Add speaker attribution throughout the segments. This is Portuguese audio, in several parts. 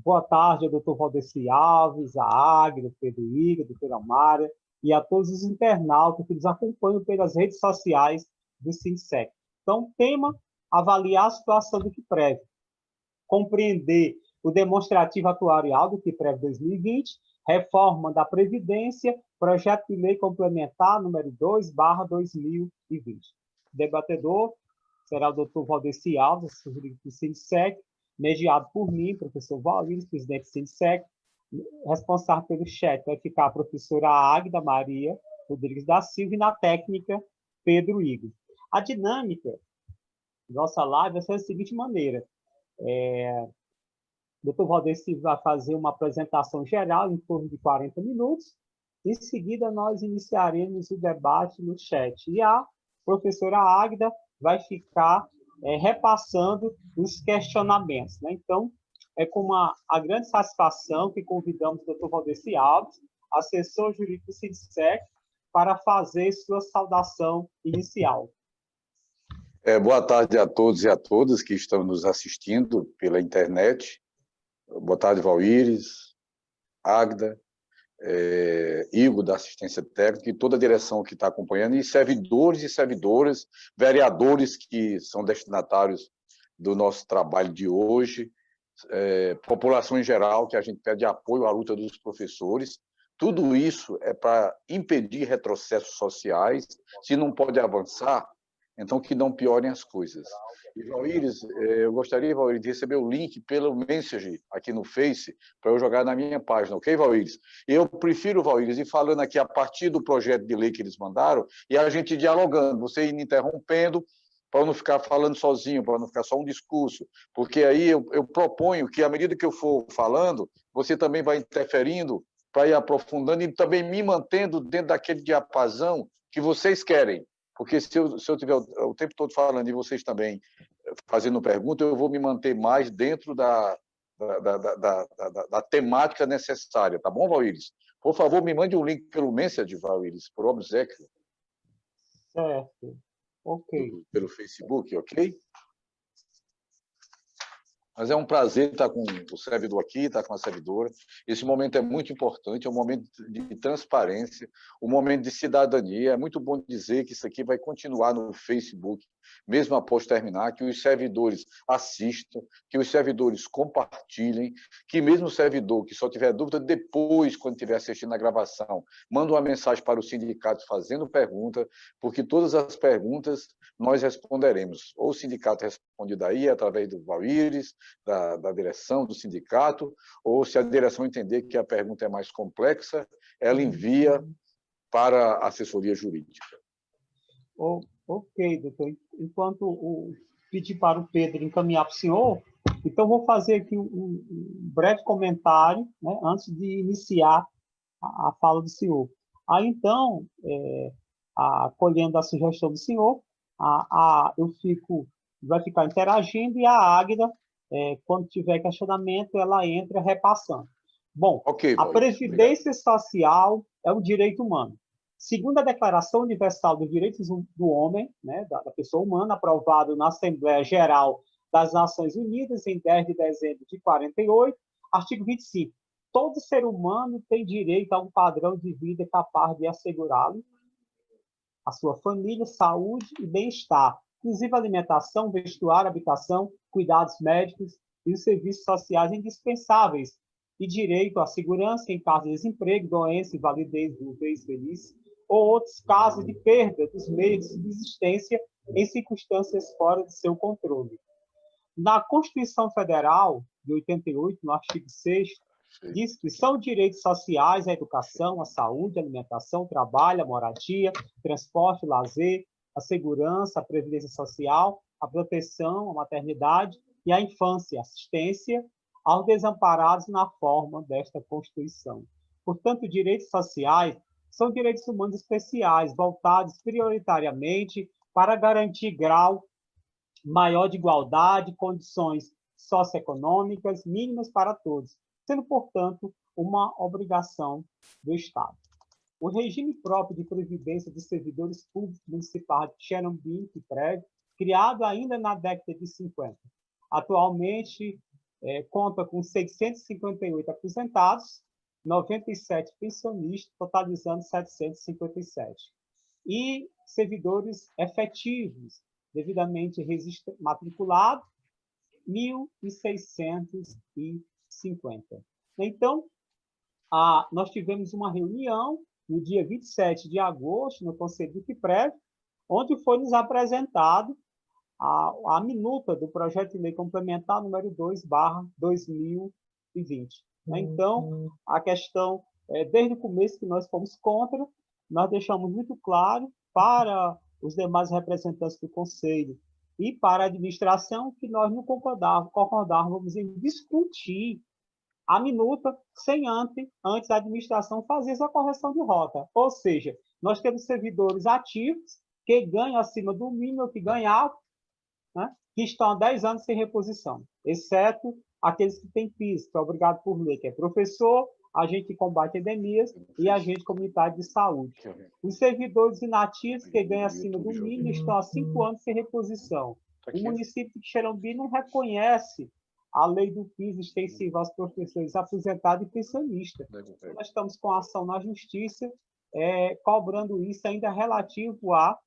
Speaker 1: Boa tarde ao doutor Valdeci Alves, a Águida, Pedro Igor, a doutora Mária, e a todos os internautas que nos acompanham pelas redes sociais do Sinsec. Então, tema, avaliar a situação do QUIPREV, compreender o demonstrativo atuarial do QUIPREV 2020, reforma da Previdência, projeto de lei complementar número 2/2020. Debatedor será o doutor Valdeci Alves, do Sinsec, mediado por mim, professor Valdir, presidente do Sinsec. Responsável pelo chat vai ficar a professora Águida Maria Rodrigues da Silva e na técnica, Pedro Igor. A dinâmica da nossa live vai ser da seguinte maneira. O Dr. Valdeci vai fazer uma apresentação geral em torno de 40 minutos. Em seguida, nós iniciaremos o debate no chat. E a professora Águida vai ficar repassando os questionamentos, né? Então, é com a grande satisfação que convidamos o Dr. Valdeci Alves, assessor jurídico do Sinsec, para fazer sua saudação inicial.
Speaker 2: Boa tarde a todos e a todas que estão nos assistindo pela internet. Boa tarde, Valíris, Águida, Igor, da assistência técnica, e toda a direção que está acompanhando, e servidores e servidoras, vereadores que são destinatários do nosso trabalho de hoje, população em geral, que a gente pede apoio à luta dos professores. Tudo isso é para impedir retrocessos sociais. Se não pode avançar, então que não piorem as coisas. E, Valíris, eu gostaria, Valíris, de receber o link pelo Message aqui no Face para eu jogar na minha página, ok, Valíris? Eu prefiro, Valíris, ir falando aqui a partir do projeto de lei que eles mandaram e a gente dialogando, você indo interrompendo, para não ficar falando sozinho, para não ficar só um discurso, porque aí eu proponho que, à medida que eu for falando, você também vai interferindo para ir aprofundando e também me mantendo dentro daquele diapasão que vocês querem. Porque se eu tiver o tempo todo falando e vocês também fazendo pergunta, eu vou me manter mais dentro da temática necessária. Tá bom, Valíris? Por favor, me mande um link pelo Message, Valíris, por obséquio.
Speaker 1: Certo. Ok.
Speaker 2: Pelo Facebook, ok? Mas é um prazer estar com o servidor aqui, estar com a servidora. Esse momento é muito importante, é um momento de transparência, um momento de cidadania. É muito bom dizer que isso aqui vai continuar no Facebook, mesmo após terminar, que os servidores assistam, que os servidores compartilhem, que mesmo o servidor que só tiver dúvida depois, quando estiver assistindo a gravação, manda uma mensagem para o sindicato fazendo pergunta, porque todas as perguntas nós responderemos. Ou o sindicato responde daí, através do Valíris, da direção do sindicato, ou se a direção entender que a pergunta é mais complexa, ela envia para a assessoria jurídica.
Speaker 1: Ok, doutor. Enquanto pedir para o Pedro encaminhar para o senhor, então vou fazer aqui um breve comentário, né, antes de iniciar a fala do senhor. Aí, então, acolhendo a sugestão do senhor, vai ficar interagindo e a Águida, quando tiver questionamento, ela entra repassando. Bom,
Speaker 2: okay,
Speaker 1: a Previdência Social é um direito humano. Segundo a Declaração Universal dos Direitos do Homem, né, da pessoa humana, aprovado na Assembleia Geral das Nações Unidas em 10 de dezembro de 48, artigo 25. Todo ser humano tem direito a um padrão de vida capaz de assegurá-lo, a sua família, saúde e bem-estar, inclusive alimentação, vestuário, habitação, cuidados médicos e os serviços sociais indispensáveis, e direito à segurança em caso de desemprego, doença, invalidez, viuvez, velhice, ou outros casos de perda dos meios de subsistência em circunstâncias fora de seu controle. Na Constituição Federal de 88, no artigo 6º, diz que são direitos sociais a educação, a saúde, a alimentação, o trabalho, a moradia, transporte, o lazer, a segurança, a previdência social, a proteção, a maternidade e a infância, assistência aos desamparados na forma desta Constituição. Portanto, direitos sociais são direitos humanos especiais, voltados prioritariamente para garantir grau maior de igualdade, condições socioeconômicas mínimas para todos, sendo, portanto, uma obrigação do Estado. O regime próprio de previdência dos servidores públicos municipais de Chernobyl, QUIPREV, criado ainda na década de 50, atualmente conta com 658 aposentados, 97 pensionistas, totalizando 757. E servidores efetivos, devidamente matriculados, 1.650. Então, nós tivemos uma reunião no dia 27 de agosto, no Conselho do CIPREV, onde foi nos apresentado a minuta do projeto de lei complementar número 2/2020. Então, a questão, desde o começo que nós fomos contra, nós deixamos muito claro para os demais representantes do Conselho e para a administração que nós não concordávamos em discutir a minuta sem antes a administração fazer essa correção de rota. Ou seja, nós temos servidores ativos que ganham acima do mínimo que ganhavam, né, que estão há 10 anos sem reposição, exceto aqueles que têm PIS, que é obrigado por lei, que é professor, agente de combate a endemias e agente comunitário de saúde. Os servidores inativos que ganham acima do mínimo estão há 5 anos sem reposição. O município de Xerambi não reconhece a lei do PIS extensiva aos professores aposentados e pensionistas. Nós estamos com a ação na justiça, cobrando isso ainda relativo a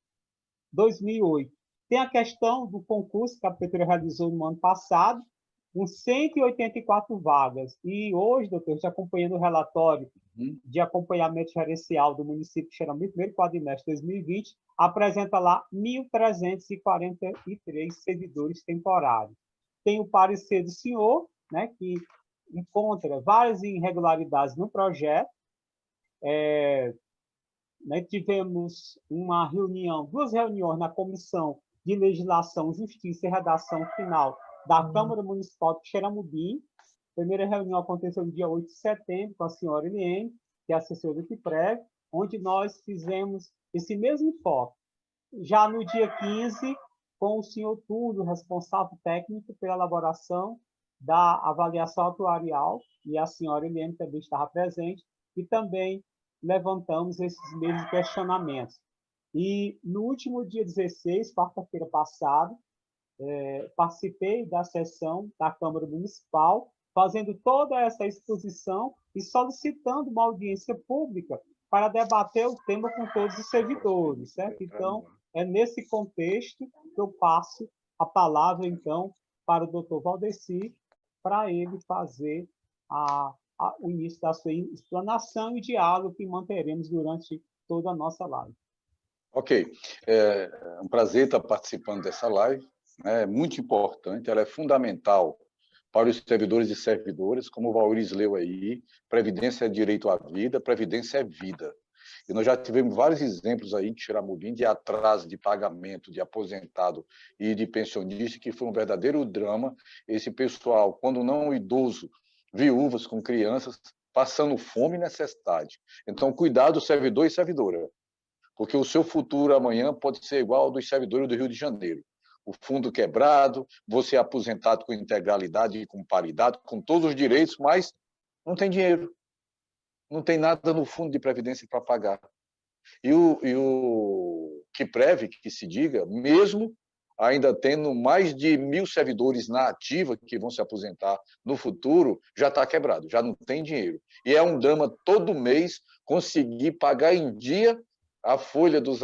Speaker 1: 2008. Tem a questão do concurso que a prefeitura realizou no ano passado, com 184 vagas. E hoje, doutor, já acompanhando o relatório de acompanhamento gerencial do município de Xerambi, primeiro quadrimestre de 2020, apresenta lá 1.343 servidores temporários. Tem o parecer do senhor, né, que encontra várias irregularidades no projeto. Tivemos duas reuniões na Comissão de Legislação, Justiça e Redação Final da Câmara Municipal de Xeramubim. A primeira reunião aconteceu no dia 8 de setembro com a senhora Eliane, que é assessora do CIPREV, onde nós fizemos esse mesmo enfoque. Já no dia 15, com o senhor Túlio, responsável técnico pela elaboração da avaliação atuarial, e a senhora Eliane também estava presente, e também levantamos esses mesmos questionamentos. E no último dia 16, quarta-feira passada, participei da sessão da Câmara Municipal, fazendo toda essa exposição e solicitando uma audiência pública para debater o tema com todos os servidores, certo? Então, é nesse contexto que eu passo a palavra, então, para o doutor Valdeci, para ele fazer o início da sua explanação e diálogo que manteremos durante toda a nossa live.
Speaker 2: Ok. É um prazer estar participando dessa live. É muito importante, ela é fundamental para os servidores e servidoras, como o Valíris leu aí, previdência é direito à vida, previdência é vida. E nós já tivemos vários exemplos aí de Xeramubim de atraso de pagamento de aposentado e de pensionista, que foi um verdadeiro drama. Esse pessoal, quando não idoso, viúvas com crianças, passando fome e necessidade. Então, cuidado, servidor e servidora, porque o seu futuro amanhã pode ser igual ao dos servidores do Rio de Janeiro. O fundo quebrado, você é aposentado com integralidade e com paridade, com todos os direitos, mas não tem dinheiro. Não tem nada no fundo de previdência para pagar. E o CIPREV, que se diga, mesmo ainda tendo mais de 1.000 servidores na ativa que vão se aposentar no futuro, já está quebrado, já não tem dinheiro. E é um drama todo mês conseguir pagar em dia a folha dos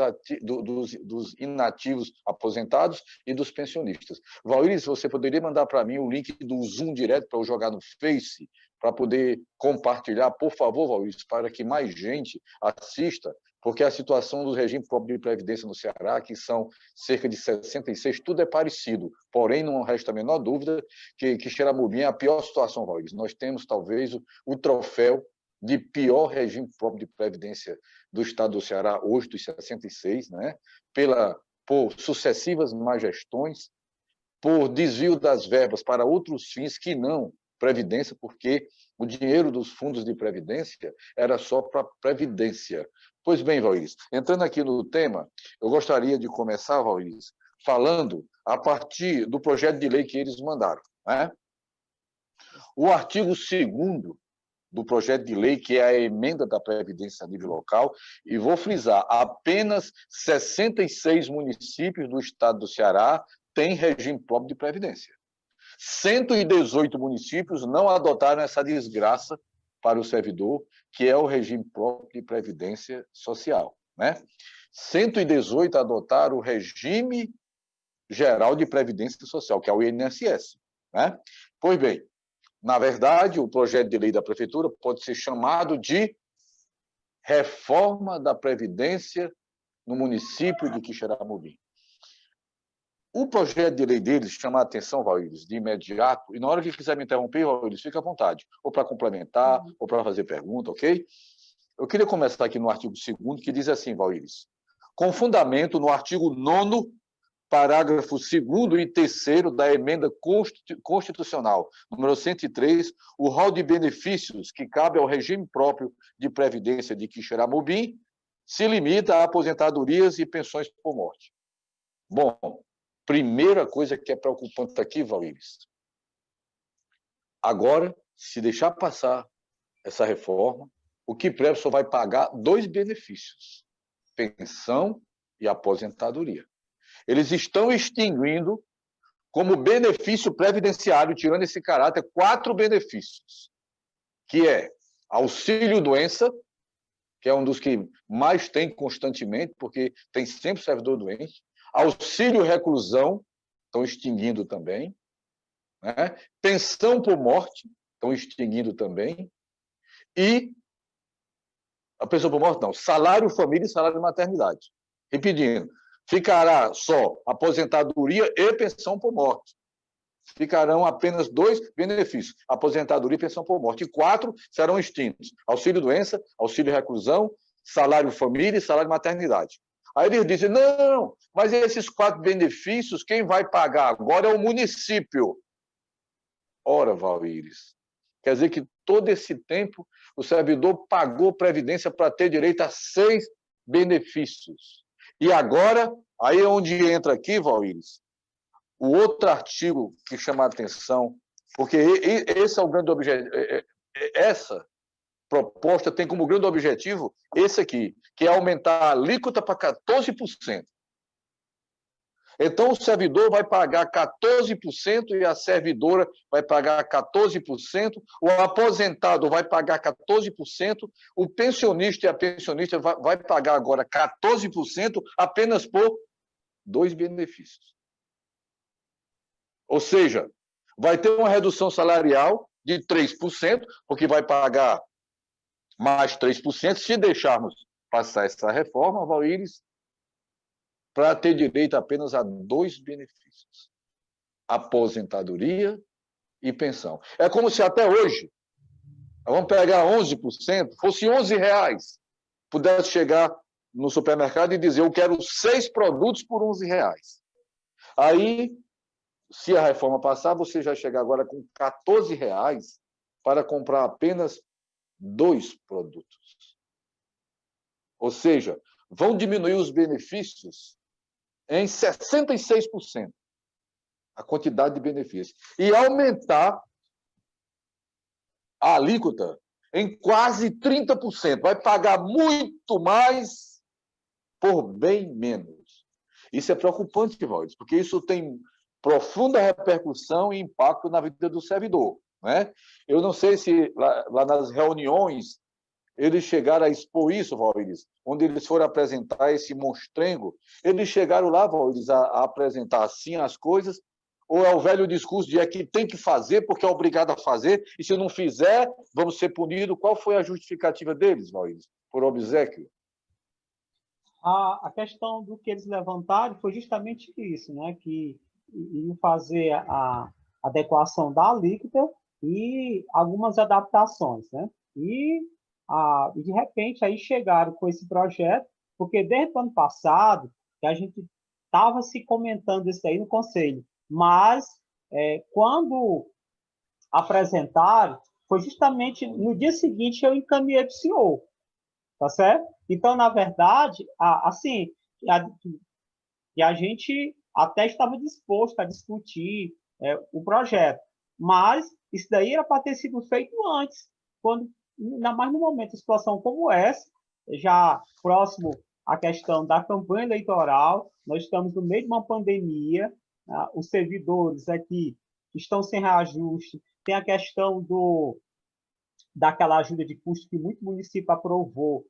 Speaker 2: inativos aposentados e dos pensionistas. Valíris, você poderia mandar para mim o link do Zoom direto para eu jogar no Face, para poder compartilhar, por favor, Valíris, para que mais gente assista, porque a situação do regime próprio de previdência no Ceará, que são cerca de 66, tudo é parecido, porém não resta a menor dúvida que Xeramubim é a pior situação, Valíris. Nós temos, talvez, o troféu de pior regime próprio de previdência do estado do Ceará, hoje dos 66, né? Por sucessivas má gestões, por desvio das verbas para outros fins que não previdência, porque o dinheiro dos fundos de previdência era só para previdência. Pois bem, Valíris, entrando aqui no tema, eu gostaria de começar, Valíris, falando a partir do projeto de lei que eles mandaram, né? O artigo 2º do projeto de lei, que é a emenda da Previdência a nível local, e vou frisar, apenas 66 municípios do estado do Ceará têm regime próprio de Previdência. 118 municípios não adotaram essa desgraça para o servidor, que é o regime próprio de previdência social, né? 118 adotaram o regime geral de previdência social, que é o INSS, né? Pois bem, na verdade, o projeto de lei da prefeitura pode ser chamado de reforma da previdência no município de Quixeramobim. O projeto de lei deles chama a atenção, Valíris, de imediato, e na hora que quiser me interromper, Valíris, fica à vontade, ou para complementar, ou para fazer pergunta, ok? Eu queria começar aqui no artigo 2º, que diz assim, Valíris, com fundamento no artigo 9º, parágrafo 2º e 3º da emenda constitucional, número 103, o rol de benefícios que cabe ao regime próprio de previdência de Quixeramobim se limita a aposentadorias e pensões por morte. Bom, primeira coisa que é preocupante aqui, Valíris, agora, se deixar passar essa reforma, o Quiprev só vai pagar 2 benefícios, pensão e aposentadoria. Eles estão extinguindo, como benefício previdenciário, tirando esse caráter, 4 benefícios, que é auxílio-doença, que é um dos que mais tem constantemente, porque tem sempre servidor doente, auxílio-reclusão, estão extinguindo também, né? Pensão por morte, estão extinguindo também, e a pensão por morte não, salário família e salário de maternidade. Repetindo, ficará só aposentadoria e pensão por morte. Ficarão apenas 2 benefícios, aposentadoria e pensão por morte. E 4 serão extintos, auxílio-doença, auxílio-reclusão, salário família e salário de maternidade. Aí eles dizem, não, mas esses 4 benefícios, quem vai pagar agora é o município. Ora, Valíris, quer dizer que todo esse tempo o servidor pagou previdência para ter direito a 6 benefícios. E agora, aí é onde entra aqui, Valíris, o outro artigo que chama a atenção, porque esse é o grande objetivo, essa proposta tem como grande objetivo esse aqui, que é aumentar a alíquota para 14%. Então, o servidor vai pagar 14% e a servidora vai pagar 14%, o aposentado vai pagar 14%, o pensionista e a pensionista vai pagar agora 14% apenas por 2 benefícios. Ou seja, vai ter uma redução salarial de 3%, porque vai pagar mais 3%, se deixarmos passar essa reforma, Valíris, para ter direito apenas a 2 benefícios, aposentadoria e pensão. É como se até hoje, vamos pegar 11%, fosse R$11, pudesse chegar no supermercado e dizer, eu quero 6 produtos por R$11. Aí, se a reforma passar, você já chega agora com R$14 para comprar apenas 2 produtos. Ou seja, vão diminuir os benefícios em 66%, a quantidade de benefícios, e aumentar a alíquota em quase 30%. Vai pagar muito mais por bem menos. Isso é preocupante, Valdes, porque isso tem profunda repercussão e impacto na vida do servidor, né? Eu não sei se lá nas reuniões eles chegaram a expor isso, Valdes, onde eles foram apresentar esse monstrengo, eles chegaram lá, Valdes, a apresentar assim as coisas, ou é o velho discurso de que tem que fazer porque é obrigado a fazer, e se não fizer, vamos ser punidos. Qual foi a justificativa deles, Valdes, por obséquio?
Speaker 1: A questão do que eles levantaram foi justamente isso, né? Que iam fazer a adequação da alíquota e algumas adaptações, né? E de repente aí chegaram com esse projeto, porque desde o ano passado que a gente estava se comentando isso aí no conselho, mas quando apresentaram, foi justamente no dia seguinte eu encaminhei para o senhor, tá certo? Então, na verdade, assim, a gente até estava disposto a discutir o projeto, mas isso daí era para ter sido feito antes, quando, ainda mais no momento de situação como essa, já próximo à questão da campanha eleitoral, nós estamos no meio de uma pandemia, os servidores aqui que estão sem reajuste, tem a questão daquela ajuda de custo que muito município aprovou,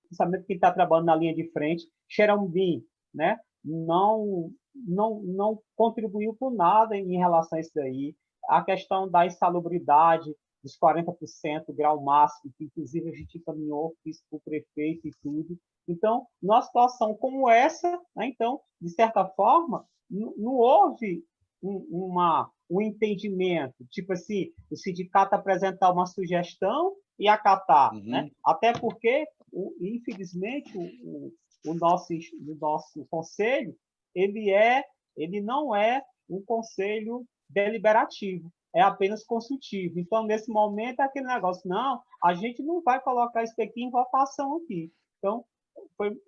Speaker 1: principalmente quem está trabalhando na linha de frente. Xerambi, né, não contribuiu com nada em relação a isso daí. A questão da insalubridade, dos 40% grau máximo, que inclusive a gente encaminhou isso para o prefeito e tudo. Então, numa situação como essa, né, então, de certa forma, não houve um entendimento, tipo assim, o sindicato apresentar uma sugestão e acatar, né? Até porque, infelizmente, o nosso conselho, ele não é um conselho deliberativo, é apenas consultivo. Então, nesse momento, é aquele negócio, não, a gente não vai colocar isso aqui em votação aqui. Então,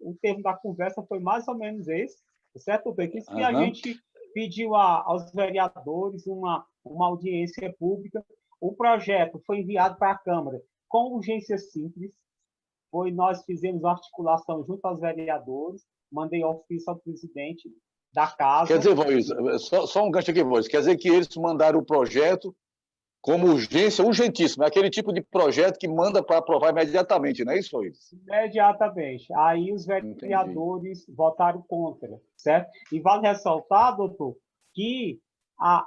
Speaker 1: o termo da conversa foi mais ou menos esse, certo, Pequim? Que a gente pediu aos vereadores uma audiência pública. O projeto foi enviado para a Câmara com urgência simples. Nós fizemos uma articulação junto aos vereadores, mandei ofício ao presidente da casa.
Speaker 2: Quer dizer, Voz, só um gancho aqui, Voz, quer dizer que eles mandaram o projeto como urgência, urgentíssima, é aquele tipo de projeto que manda para aprovar imediatamente, não é isso, Voz?
Speaker 1: Imediatamente. Aí os vereadores votaram contra, certo? E vale ressaltar, doutor, que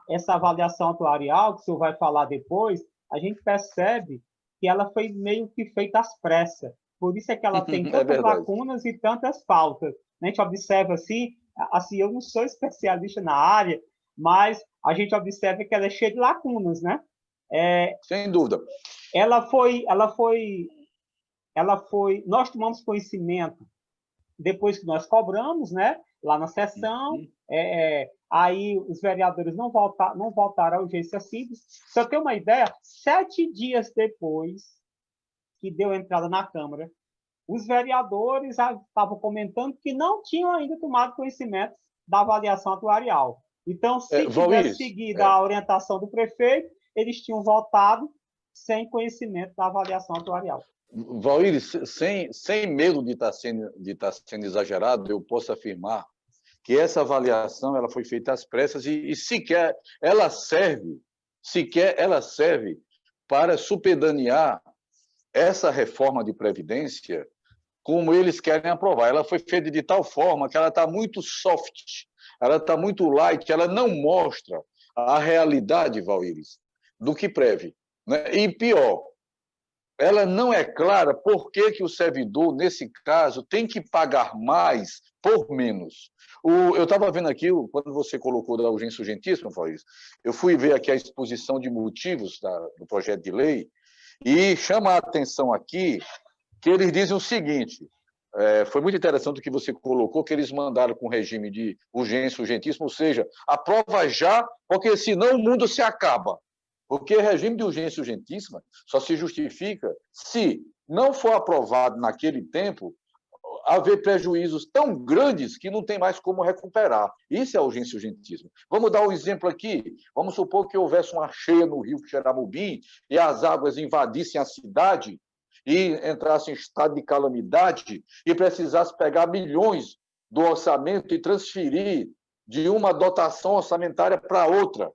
Speaker 1: essa avaliação atuarial, que o senhor vai falar depois, a gente percebe que ela foi meio que feita às pressas. Por isso é que ela tem tantas lacunas e tantas faltas. A gente observa assim, eu não sou especialista na área, mas a gente observa que ela é cheia de lacunas, né?
Speaker 2: Sem dúvida.
Speaker 1: Nós tomamos conhecimento depois que nós cobramos, né? Lá na sessão, aí os vereadores não votaram a urgência simples. Só para ter uma ideia, 7 dias depois que deu entrada na Câmara, os vereadores estavam comentando que não tinham ainda tomado conhecimento da avaliação atuarial. Então, se tivesse seguido a orientação do prefeito, eles tinham votado sem conhecimento da avaliação atuarial.
Speaker 2: Valíris, sem medo de estar sendo exagerado, eu posso afirmar que essa avaliação ela foi feita às pressas e sequer ela serve para supedanear essa reforma de Previdência como eles querem aprovar. Ela foi feita de tal forma que ela está muito soft, ela está muito light, ela não mostra a realidade, Valíris, do que preve. Né? E pior, ela não é clara por que o servidor, nesse caso, tem que pagar mais por menos. Eu estava vendo aqui, quando você colocou da urgência urgentíssima, Valíris, eu fui ver aqui a exposição de motivos do projeto de lei e chama a atenção aqui que eles dizem o seguinte, foi muito interessante o que você colocou, que eles mandaram com regime de urgência urgentíssima, ou seja, aprova já, porque senão o mundo se acaba. Porque regime de urgência urgentíssima só se justifica se não for aprovado naquele tempo, haver prejuízos tão grandes que não tem mais como recuperar. Isso é urgência urgentíssima. Vamos dar um exemplo aqui. Vamos supor que houvesse uma cheia no rio Xeramubim e as águas invadissem a cidade e entrasse em estado de calamidade e precisasse pegar milhões do orçamento e transferir de uma dotação orçamentária para outra.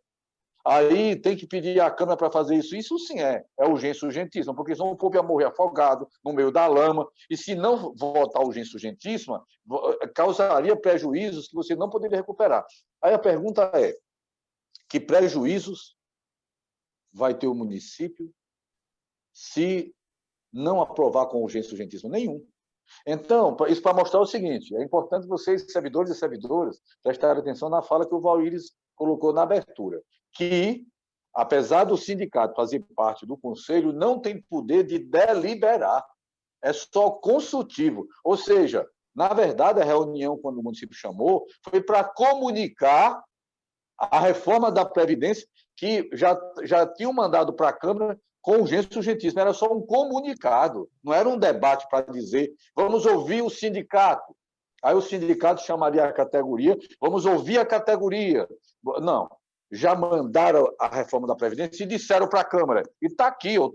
Speaker 2: Aí tem que pedir à Câmara para fazer isso. Isso sim é urgência urgentíssima, porque senão o povo ia morrer afogado no meio da lama. E se não votar urgência urgentíssima, causaria prejuízos que você não poderia recuperar. Aí a pergunta é, que prejuízos vai ter o município se não aprovar com urgência urgentíssima? Nenhum. Então, isso para mostrar o seguinte, é importante vocês, servidores e servidoras, prestarem atenção na fala que o Valíris colocou na abertura, que, apesar do sindicato fazer parte do conselho, não tem poder de deliberar, é só consultivo. Ou seja, na verdade, a reunião, quando o município chamou, foi para comunicar a reforma da Previdência, que já tinham mandado para a Câmara com urgência urgentíssima. Era só um comunicado, não era um debate para dizer vamos ouvir o sindicato. Aí o sindicato chamaria a categoria, vamos ouvir a categoria. Não, já mandaram a reforma da Previdência e disseram para a Câmara. E está aqui, eu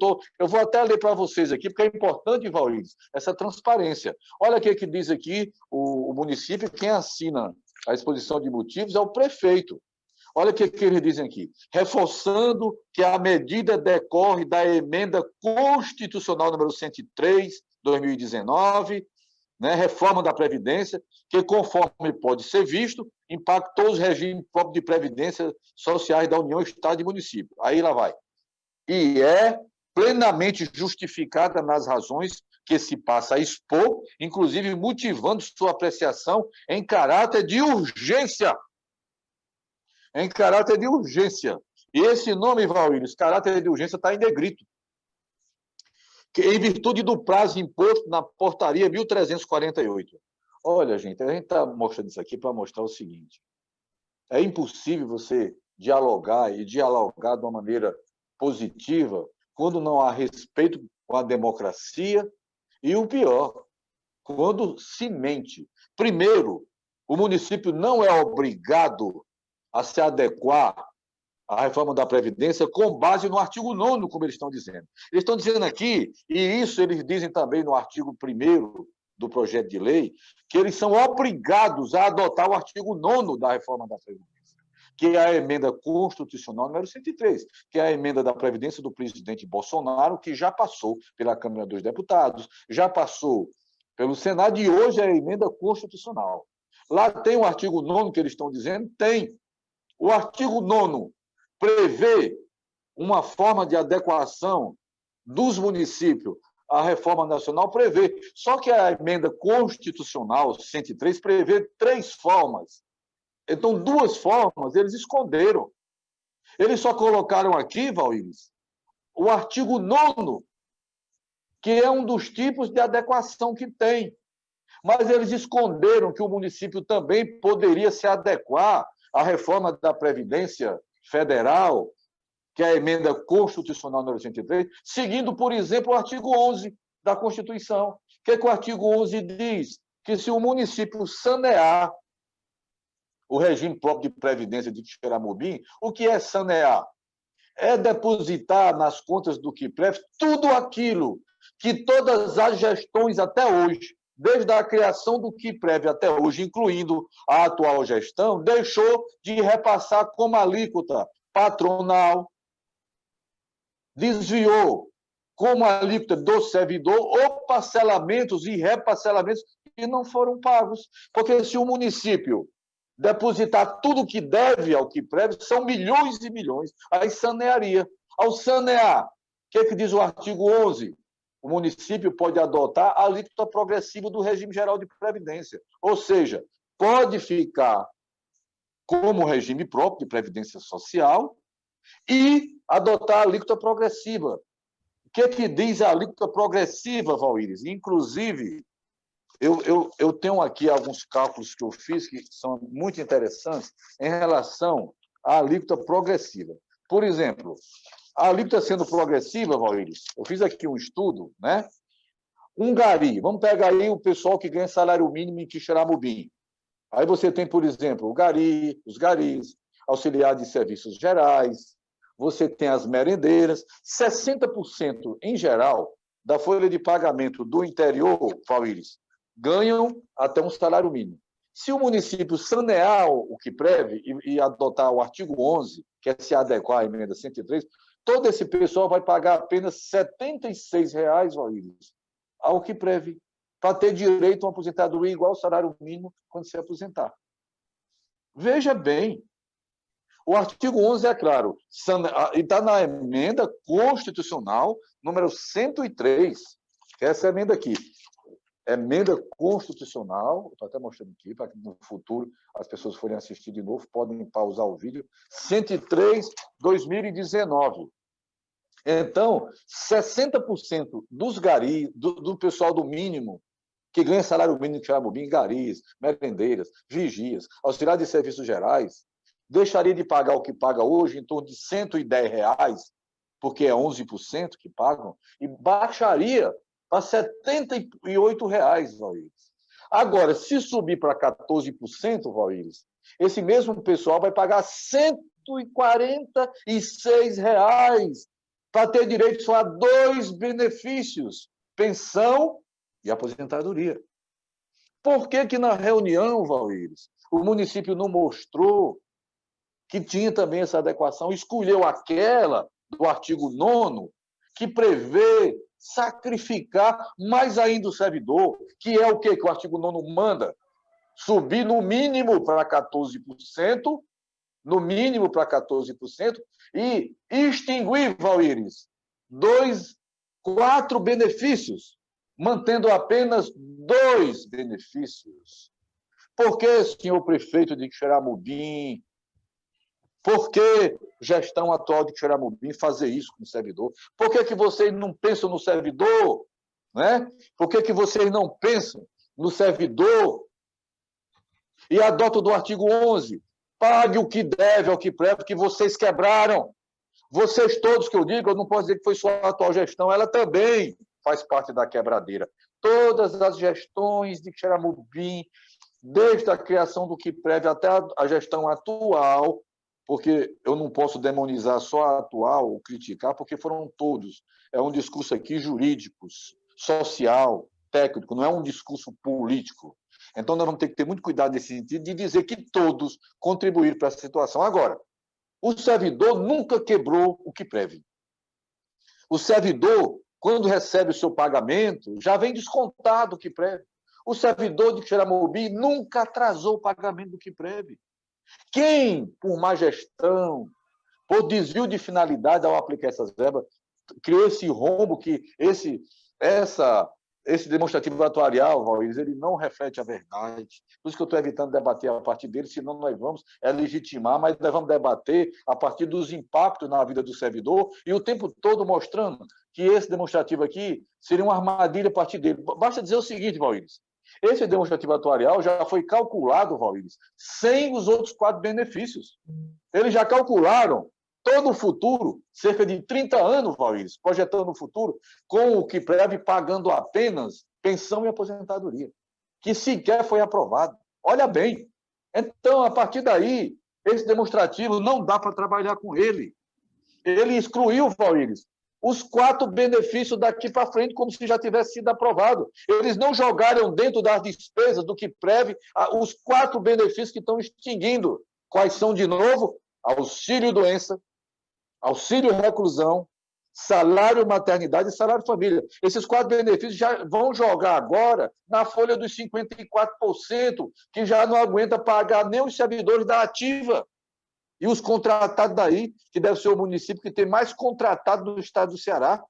Speaker 2: vou até ler para vocês aqui, porque é importante, Valíris, essa transparência. Olha o que diz aqui o município, quem assina a exposição de motivos é o prefeito. Olha o que eles dizem aqui. Reforçando que a medida decorre da emenda constitucional número 103, 2019, né, reforma da Previdência, que, conforme pode ser visto, impactou os regimes próprios de previdência sociais da União, Estado e município. Aí lá vai. E é plenamente justificada nas razões que se passa a expor, inclusive motivando sua apreciação em caráter de urgência. Em caráter de urgência. E esse nome, Valírios, caráter de urgência, está em negrito. Que, em virtude do prazo imposto na portaria 1348. Olha, gente, a gente está mostrando isso aqui para mostrar o seguinte. É impossível você dialogar e dialogar de uma maneira positiva quando não há respeito com a democracia e, o pior, quando se mente. Primeiro, o município não é obrigado a se adequar à reforma da Previdência com base no artigo 9º, como eles estão dizendo. Eles estão dizendo aqui, e isso eles dizem também no artigo 1º do projeto de lei, que eles são obrigados a adotar o artigo 9º da reforma da Previdência, que é a emenda constitucional número 103, que é a emenda da Previdência do presidente Bolsonaro, que já passou pela Câmara dos Deputados, já passou pelo Senado, e hoje é a emenda constitucional. Lá tem o artigo 9º que eles estão dizendo? Tem. O artigo 9º prevê uma forma de adequação dos municípios à reforma nacional, prevê. Só que a emenda constitucional 103 prevê 3 formas. Então, 2 formas eles esconderam. Eles só colocaram aqui, Valírios, o artigo 9º, que é um dos tipos de adequação que tem. Mas eles esconderam que o município também poderia se adequar à reforma da Previdência Federal, que é a emenda constitucional número 103, seguindo, por exemplo, o artigo 11 da Constituição. O que o artigo 11 diz? Que se o município sanear o regime próprio de previdência de Xeramobim, o que é sanear? É depositar nas contas do QUIPREV tudo aquilo que todas as gestões até hoje, desde a criação do QUIPREV até hoje, incluindo a atual gestão, deixou de repassar como alíquota patronal, desviou como alíquota do servidor ou parcelamentos e reparcelamentos que não foram pagos. Porque se o município depositar tudo o que deve ao QUIPREV, são milhões e milhões, aí sanearia. Ao sanear, o que diz o artigo 11? O município pode adotar a alíquota progressiva do regime geral de previdência. Ou seja, pode ficar como regime próprio de previdência social e adotar a alíquota progressiva. O que diz a alíquota progressiva, Valírios? Inclusive, eu tenho aqui alguns cálculos que eu fiz que são muito interessantes em relação à alíquota progressiva. Por exemplo, a alíquota sendo progressiva, Valírios, eu fiz aqui um estudo, né? Um gari, vamos pegar aí o pessoal que ganha salário mínimo em Quixeramobim. Aí você tem, por exemplo, o gari, os garis, auxiliar de serviços gerais, você tem as merendeiras, 60% em geral da folha de pagamento do interior, Valírios, ganham até um salário mínimo. Se o município sanear o QUIPREV e adotar o artigo 11, que é se adequar à emenda 103, todo esse pessoal vai pagar apenas R$ 76,00, Valírios, ao QUIPREV, para ter direito a uma aposentadoria igual ao salário mínimo quando se aposentar. Veja bem, o artigo 11 é claro, e está na emenda constitucional número 103, que é essa emenda aqui. Emenda constitucional, estou até mostrando aqui, para que no futuro as pessoas forem assistir de novo, podem pausar o vídeo, 103, 2019. Então, 60% dos garis, do pessoal do mínimo, que ganha salário mínimo de Xeramobim, garis, merendeiras, vigias, auxiliar de serviços gerais, deixaria de pagar o que paga hoje, em torno de R$ 110,00, porque é 11% que pagam, e baixaria para R$ 78,00, Valírios. Agora, se subir para 14%, Valírios, esse mesmo pessoal vai pagar R$ 146,00 para ter direito só a 2 benefícios, pensão e aposentadoria. Por que na reunião, Valírios, o município não mostrou que tinha também essa adequação, escolheu aquela do artigo 9º, que prevê sacrificar mais ainda o servidor, que é o quê? Que o artigo 9º manda subir no mínimo para 14%, no mínimo para 14%, e extinguir, Valíris, 4 benefícios, mantendo apenas 2 benefícios. Por que, senhor prefeito de Xeramobim, por que gestão atual de Xeramobim fazer isso com o servidor? Por que vocês não pensam no servidor? Né? Por que vocês não pensam no servidor? E adotam do artigo 11, pague o que deve ao que preve, que vocês quebraram. Vocês todos que eu digo, eu não posso dizer que foi só a atual gestão, ela também faz parte da quebradeira. Todas as gestões de Xeramobim, desde a criação do que preve até a gestão atual, porque eu não posso demonizar só a atual ou criticar, porque foram todos. É um discurso aqui jurídico, social, técnico, não é um discurso político. Então, nós vamos ter que ter muito cuidado nesse sentido de dizer que todos contribuíram para essa situação. Agora, o servidor nunca quebrou o que preve. O servidor, quando recebe o seu pagamento, já vem descontado o que preve. O servidor de Xeramobim nunca atrasou o pagamento do que preve. Quem, por má gestão, por desvio de finalidade ao aplicar essas verbas, criou esse rombo que esse demonstrativo atuarial, Valíris, ele não reflete a verdade. Por isso que eu estou evitando debater a partir dele, senão nós vamos legitimar, mas nós vamos debater a partir dos impactos na vida do servidor e o tempo todo mostrando que esse demonstrativo aqui seria uma armadilha a partir dele. Basta dizer o seguinte, Valíris, esse demonstrativo atuarial já foi calculado, Valíris, sem os outros 4 benefícios. Eles já calcularam todo o futuro, cerca de 30 anos, Valíris, projetando o futuro, com o que preve pagando apenas pensão e aposentadoria, que sequer foi aprovado. Olha bem. Então, a partir daí, esse demonstrativo não dá para trabalhar com ele. Ele excluiu, Valíris, os 4 benefícios daqui para frente, como se já tivesse sido aprovado. Eles não jogaram dentro das despesas do que preve os 4 benefícios que estão extinguindo. Quais são, de novo? Auxílio-doença, auxílio-reclusão, salário maternidade e salário família. Esses 4 benefícios já vão jogar agora na folha dos 54%, que já não aguenta pagar nem os servidores da ativa. E os contratados daí, que deve ser o município que tem mais contratado no estado do Ceará.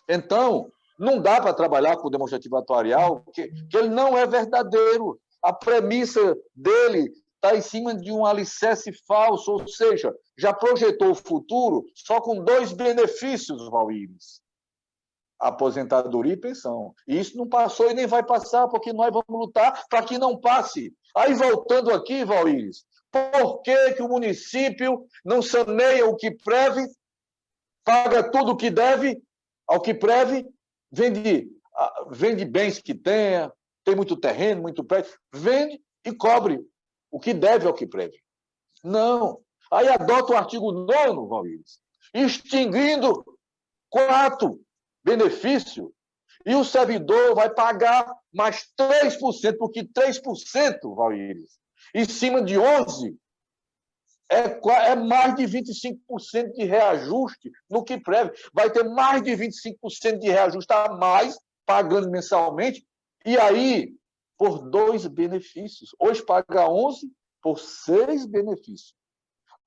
Speaker 2: Então, não dá para trabalhar com o demonstrativo atuarial, que ele não é verdadeiro. A premissa dele está em cima de um alicerce falso, ou seja, já projetou o futuro só com 2 benefícios, Valíris: aposentadoria e pensão. E isso não passou e nem vai passar, porque nós vamos lutar para que não passe. Aí, voltando aqui, Valíris, por que o município não saneia o que preve, paga tudo o que deve ao que preve, vende bens que tem muito terreno, muito prédio, vende e cobre o que deve ao que preve? Não. Aí adota o artigo 9º, Valíris, extinguindo 4 benefícios, e o servidor vai pagar mais 3%, porque 3%, Valíris, em cima de 11%, é mais de 25% de reajuste no que preve. Vai ter mais de 25% de reajuste a mais, pagando mensalmente, e aí, por 2 benefícios. Hoje paga 11 por 6 benefícios.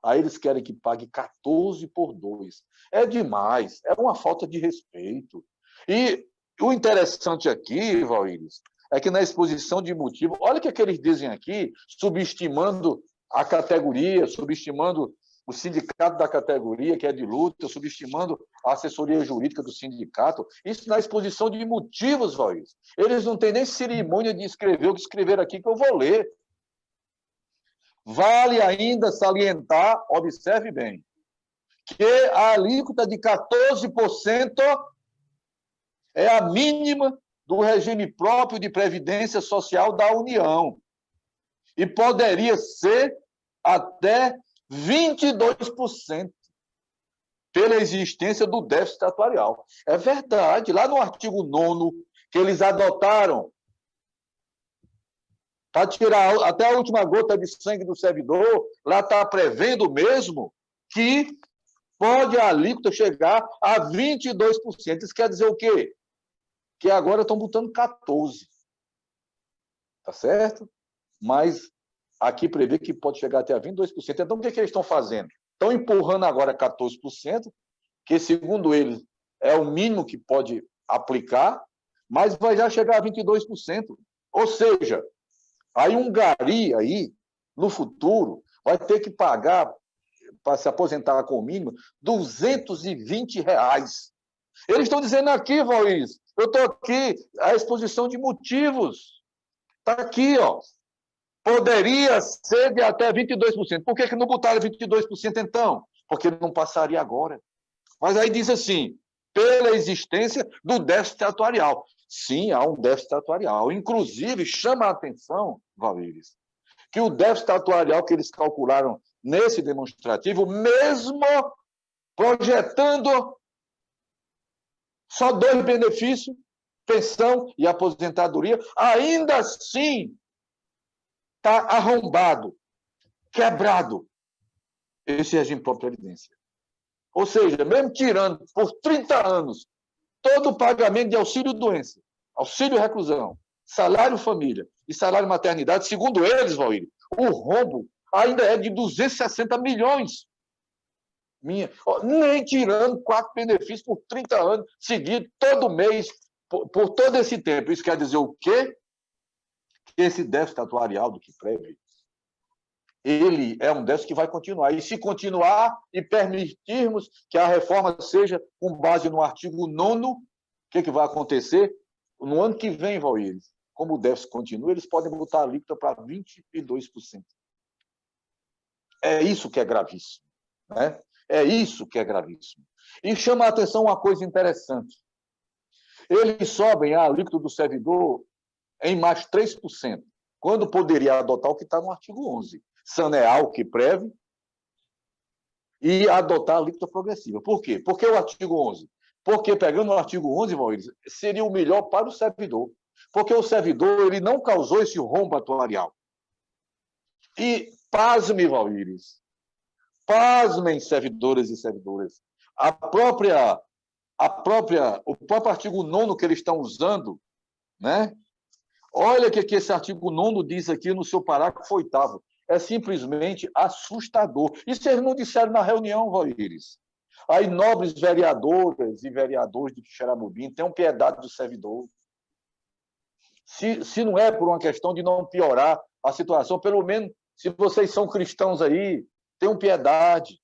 Speaker 2: Aí eles querem que pague 14 por 2. É demais, é uma falta de respeito. E o interessante aqui, Valíris, é que na exposição de motivo, olha o que eles dizem aqui, subestimando a categoria, subestimando o sindicato da categoria, que é de luta, subestimando a assessoria jurídica do sindicato. Isso na exposição de motivos, Valíris. Eles não têm nem cerimônia de escrever o que escreveram aqui, que eu vou ler. Vale ainda salientar, observe bem, que a alíquota de 14% é a mínima do regime próprio de previdência social da União e poderia ser até 22% pela existência do déficit atuarial. É verdade, lá no artigo 9º, que eles adotaram para tirar até a última gota de sangue do servidor, lá está prevendo mesmo que pode a alíquota chegar a 22%. Isso quer dizer o quê? Que agora estão botando 14%. Tá certo? Mas aqui prevê que pode chegar até a 22%. Então, o que eles estão fazendo? Estão empurrando agora 14%, que, segundo eles, é o mínimo que pode aplicar, mas vai já chegar a 22%. Ou seja, aí um gari aí, no futuro, vai ter que pagar, para se aposentar com o mínimo, R$220. Eles estão dizendo aqui, Valdir, eu estou aqui, a exposição de motivos. Está aqui, ó. Poderia ser de até 22%. Por que não botaram 22% então? Porque não passaria agora. Mas aí diz assim, pela existência do déficit atuarial. Sim, há um déficit atuarial. Inclusive, chama a atenção, Valíris, que o déficit atuarial que eles calcularam nesse demonstrativo, mesmo projetando só 2 benefícios, pensão e aposentadoria, ainda assim está arrombado, quebrado esse regime de previdência. Ou seja, mesmo tirando por 30 anos todo o pagamento de auxílio-doença, auxílio-reclusão, salário-família e salário-maternidade, segundo eles, Valdir, o rombo ainda é de 260 milhões. Nem tirando 4 benefícios por 30 anos seguidos, todo mês, por todo esse tempo. Isso quer dizer o quê? Esse déficit atuarial do que prevê, ele é um déficit que vai continuar. E se continuar e permitirmos que a reforma seja com base no artigo 9º, o que vai acontecer? No ano que vem, Valdir, como o déficit continua, eles podem botar a alíquota para 22%. É isso que é gravíssimo, né? É isso que é gravíssimo. E chama a atenção uma coisa interessante. Eles sobem a alíquota do servidor em mais 3%, quando poderia adotar o que está no artigo 11, sanear o que preve e adotar a alíquota progressiva. Por quê? Porque o artigo 11? Porque, pegando o artigo 11, Valdir, seria o melhor para o servidor. Porque o servidor ele não causou esse rombo atuarial. E, pasme, Valdir, pasmem, servidoras e servidores, o próprio artigo 9º que eles estão usando, né? Olha o que esse artigo 9º diz aqui no seu parágrafo 8º. É simplesmente assustador. Isso eles não disseram na reunião, Valdir. Aí, nobres vereadoras e vereadores de Quixeramobim, tenham piedade do servidor. Se não é por uma questão de não piorar a situação, pelo menos, se vocês são cristãos aí, tenham piedade.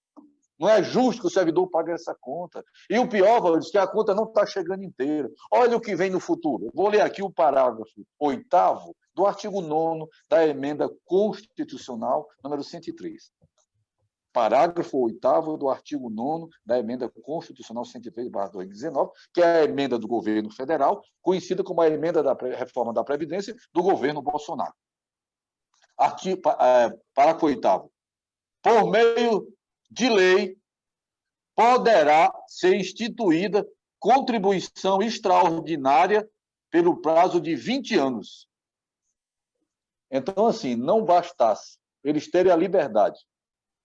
Speaker 2: Não é justo que o servidor pague essa conta. E o pior, Valdir, é que a conta não está chegando inteira. Olha o que vem no futuro. Eu vou ler aqui o parágrafo 8º do artigo 9º da emenda constitucional número 103. Parágrafo 8º do artigo 9º da emenda constitucional 103/2019, que é a emenda do governo federal, conhecida como a emenda da reforma da Previdência do governo Bolsonaro. Parágrafo 8º. Por meio de lei, poderá ser instituída contribuição extraordinária pelo prazo de 20 anos. Então, assim, não bastasse eles terem a liberdade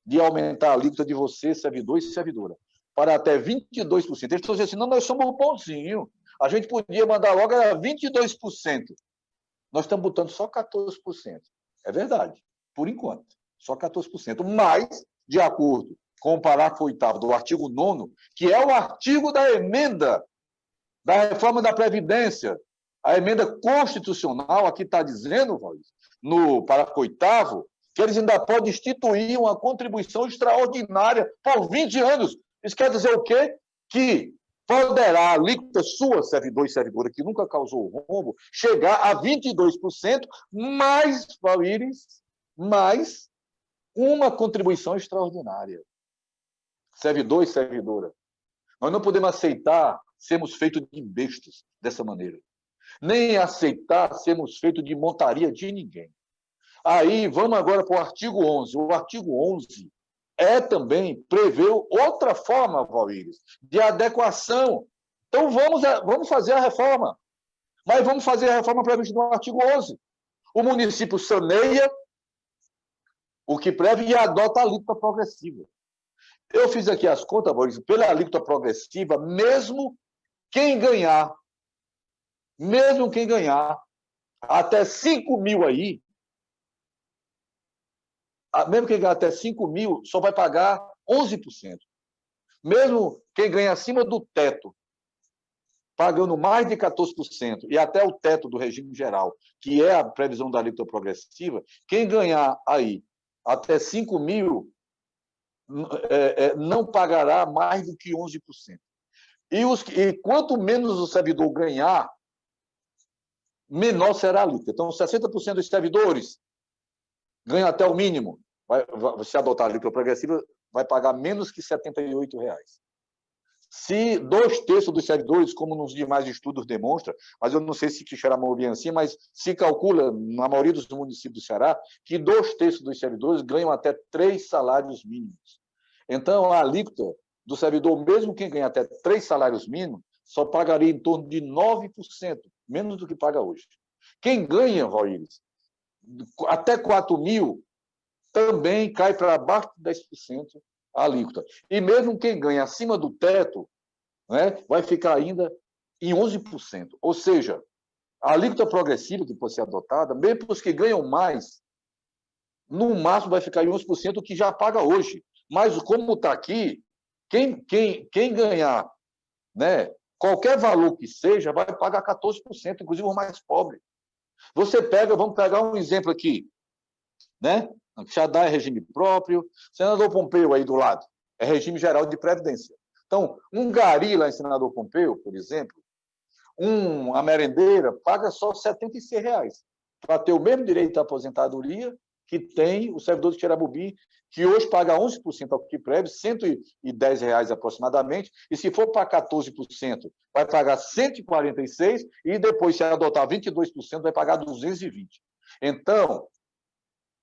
Speaker 2: de aumentar a alíquota de você, servidor e servidora, para até 22%. Eles estão dizendo assim, não, nós somos bonzinhos. A gente podia mandar logo a 22%. Nós estamos botando só 14%. É verdade, por enquanto, só 14%. Mas, de acordo com o parágrafo 8º do artigo 9º, que é o artigo da emenda da reforma da Previdência, a emenda constitucional, aqui está dizendo, Valdir, no parágrafo 8º, que eles ainda podem instituir uma contribuição extraordinária por 20 anos. Isso quer dizer o quê? Que poderá a alíquota sua, servidor e servidora, que nunca causou rombo, chegar a 22%, mais, Valdir, mais uma contribuição extraordinária. Servidor e servidora, nós não podemos aceitar sermos feitos de bestas dessa maneira. Nem aceitar sermos feitos de montaria de ninguém. Aí, vamos agora para o artigo 11. O artigo 11 também prevê outra forma, Valdir, de adequação. Então, vamos fazer a reforma. Mas vamos fazer a reforma prevista no artigo 11. O município saneia o que preve e adota a alíquota progressiva. Eu fiz aqui as contas, Maurício, pela alíquota progressiva, mesmo quem ganhar até 5 mil aí, mesmo quem ganhar até 5 mil, só vai pagar 11%. Mesmo quem ganha acima do teto, pagando mais de 14%, e até o teto do regime geral, que é a previsão da alíquota progressiva, quem ganhar aí até 5 mil não pagará mais do que 11%. E quanto menos o servidor ganhar, menor será a alíquota. Então, 60% dos servidores ganham até o mínimo. Se adotar a alíquota progressiva, vai pagar menos que R$ 78. Se 2/3 dos servidores, como nos demais estudos demonstra, mas eu não sei se Quixeramobim bem assim, mas se calcula, na maioria dos municípios do Ceará, que 2/3 dos servidores ganham até 3 salários mínimos. Então, a alíquota do servidor, mesmo quem ganha até 3 salários mínimos, só pagaria em torno de 9%, menos do que paga hoje. Quem ganha, Valíris, até 4 mil, também cai para abaixo de 10% a alíquota. E mesmo quem ganha acima do teto, né, vai ficar ainda em 11%. Ou seja, a alíquota progressiva que pode ser adotada, mesmo para os que ganham mais, no máximo vai ficar em 11%, o que já paga hoje. Mas como está aqui, quem ganhar, né, qualquer valor que seja, vai pagar 14%, inclusive o mais pobre. Vamos pegar um exemplo aqui, né? Xadá é regime próprio, Senador Pompeu aí do lado, é regime geral de previdência. Então, um gari lá em Senador Pompeu, por exemplo, a merendeira paga só R$ 76 para ter o mesmo direito à aposentadoria que tem o servidor de Quixeramobim, que hoje paga 11% ao que preve, R$ 110 aproximadamente, e se for para 14%, vai pagar 146, e depois, se adotar 22%, vai pagar 220. Então,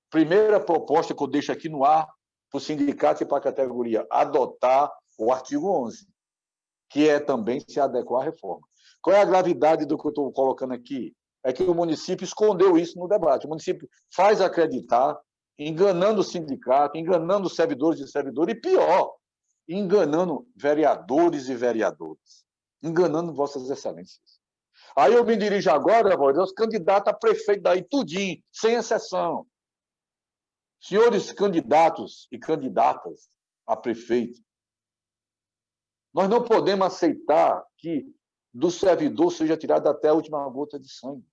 Speaker 2: primeira proposta que eu deixo aqui no ar para o sindicato e para a categoria, adotar o artigo 11, que é também se adequar à reforma. Qual é a gravidade do que eu estou colocando aqui? É que o município escondeu isso no debate. O município faz acreditar, enganando o sindicato, enganando os servidores e servidores, e pior, enganando vereadores e vereadoras, enganando vossas excelências. Aí eu me dirijo agora, aos candidatos a prefeito daí, tudinho, sem exceção. Senhores candidatos e candidatas a prefeito, nós não podemos aceitar que do servidor seja tirada até a última gota de sangue.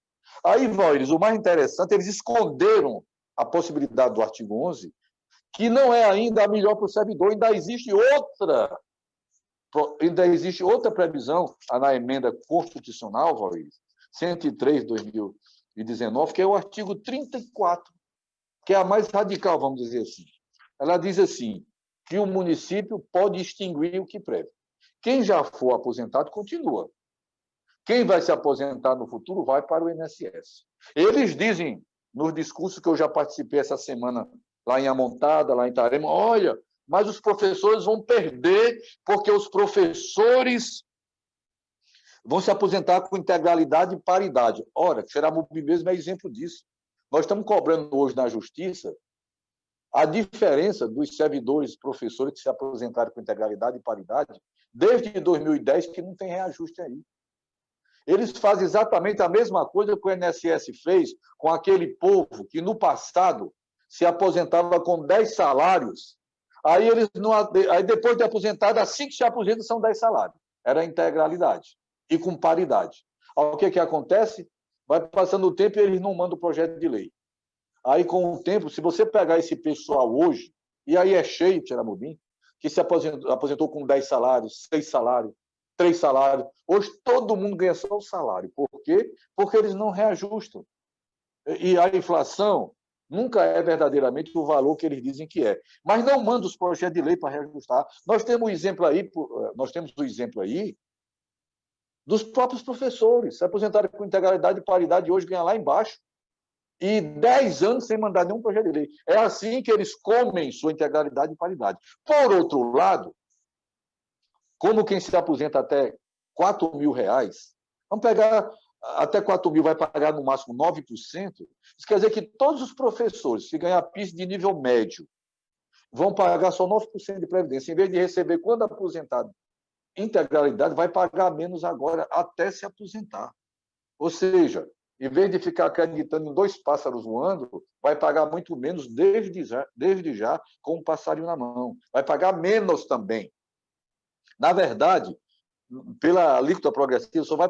Speaker 2: Aí, Valíris, o mais interessante, eles esconderam a possibilidade do artigo 11, que não é ainda a melhor para o servidor, ainda existe outra previsão na emenda constitucional, Valíris, 103 de 2019, que é o artigo 34, que é a mais radical, vamos dizer assim. Ela diz assim, que o município pode extinguir o que preve. Quem já for aposentado, continua. Quem vai se aposentar no futuro vai para o INSS. Eles dizem, nos discursos que eu já participei essa semana, lá em Amontada, lá em Itarema, olha, mas os professores vão perder, porque os professores vão se aposentar com integralidade e paridade. Ora, Quixeramobim mesmo é exemplo disso. Nós estamos cobrando hoje na Justiça a diferença dos servidores professores que se aposentaram com integralidade e paridade desde 2010, que não tem reajuste aí. Eles fazem exatamente a mesma coisa que o INSS fez com aquele povo que, no passado, se aposentava com 10 salários. Aí, aí depois de aposentado, assim que se aposenta, são 10 salários. Era a integralidade e com paridade. Aí, o que acontece? Vai passando o tempo e eles não mandam o projeto de lei. Aí, com o tempo, se você pegar esse pessoal hoje, e aí é cheio, Quixeramobim, que se aposentou com 10 salários, 6 salários, 3 salários. Hoje todo mundo ganha só o salário. Por quê? Porque eles não reajustam. E a inflação nunca é verdadeiramente o valor que eles dizem que é. Mas não manda os projetos de lei para reajustar. Nós temos o exemplo aí dos próprios professores. Se aposentaram com integralidade e paridade e hoje ganham lá embaixo. E 10 anos sem mandar nenhum projeto de lei. É assim que eles comem sua integralidade e paridade. Por outro lado, como quem se aposenta até R$ 4.000, vamos pegar até 4 mil vai pagar no máximo 9%. Isso quer dizer que todos os professores que ganhar PIS de nível médio vão pagar só 9% de previdência, em vez de receber, quando aposentado, integralidade, vai pagar menos agora até se aposentar. Ou seja, em vez de ficar acreditando em 2 pássaros voando, vai pagar muito menos desde já com um passarinho na mão. Vai pagar menos também. Na verdade, pela alíquota progressiva, só vai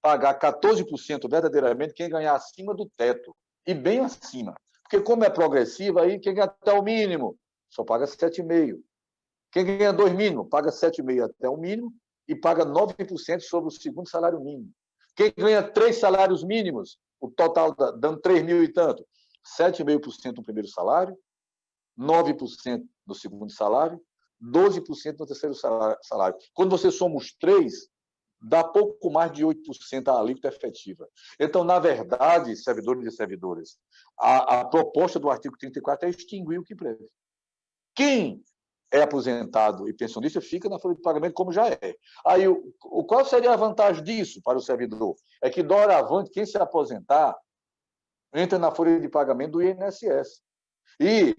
Speaker 2: pagar 14% verdadeiramente quem ganhar acima do teto, e bem acima. Porque como é progressiva, aí quem ganha até o mínimo só paga 7,5%. Quem ganha 2 mínimos paga 7,5% até o mínimo e paga 9% sobre o segundo salário mínimo. Quem ganha 3 salários mínimos, o total dando 3 mil e tanto, 7,5% no primeiro salário, 9% no segundo salário, 12% no terceiro salário. Quando você soma os 3, dá pouco mais de 8% a alíquota efetiva. Então, na verdade, servidores e servidoras, a proposta do artigo 34 é extinguir o que prevê. Quem é aposentado e pensionista fica na folha de pagamento como já é. Aí, qual seria a vantagem disso para o servidor? É que, doravante, quem se aposentar entra na folha de pagamento do INSS. E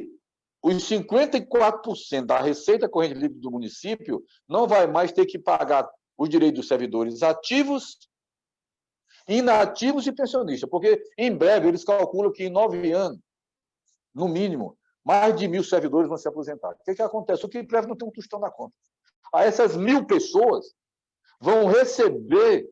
Speaker 2: os 54% da receita corrente líquida do município não vai mais ter que pagar os direitos dos servidores ativos, inativos e pensionistas, porque, em breve, eles calculam que em 9 anos, no mínimo, mais de 1.000 servidores vão se aposentar. O que acontece? O QUIPREV não tem um tostão na conta. Aí essas 1.000 pessoas vão receber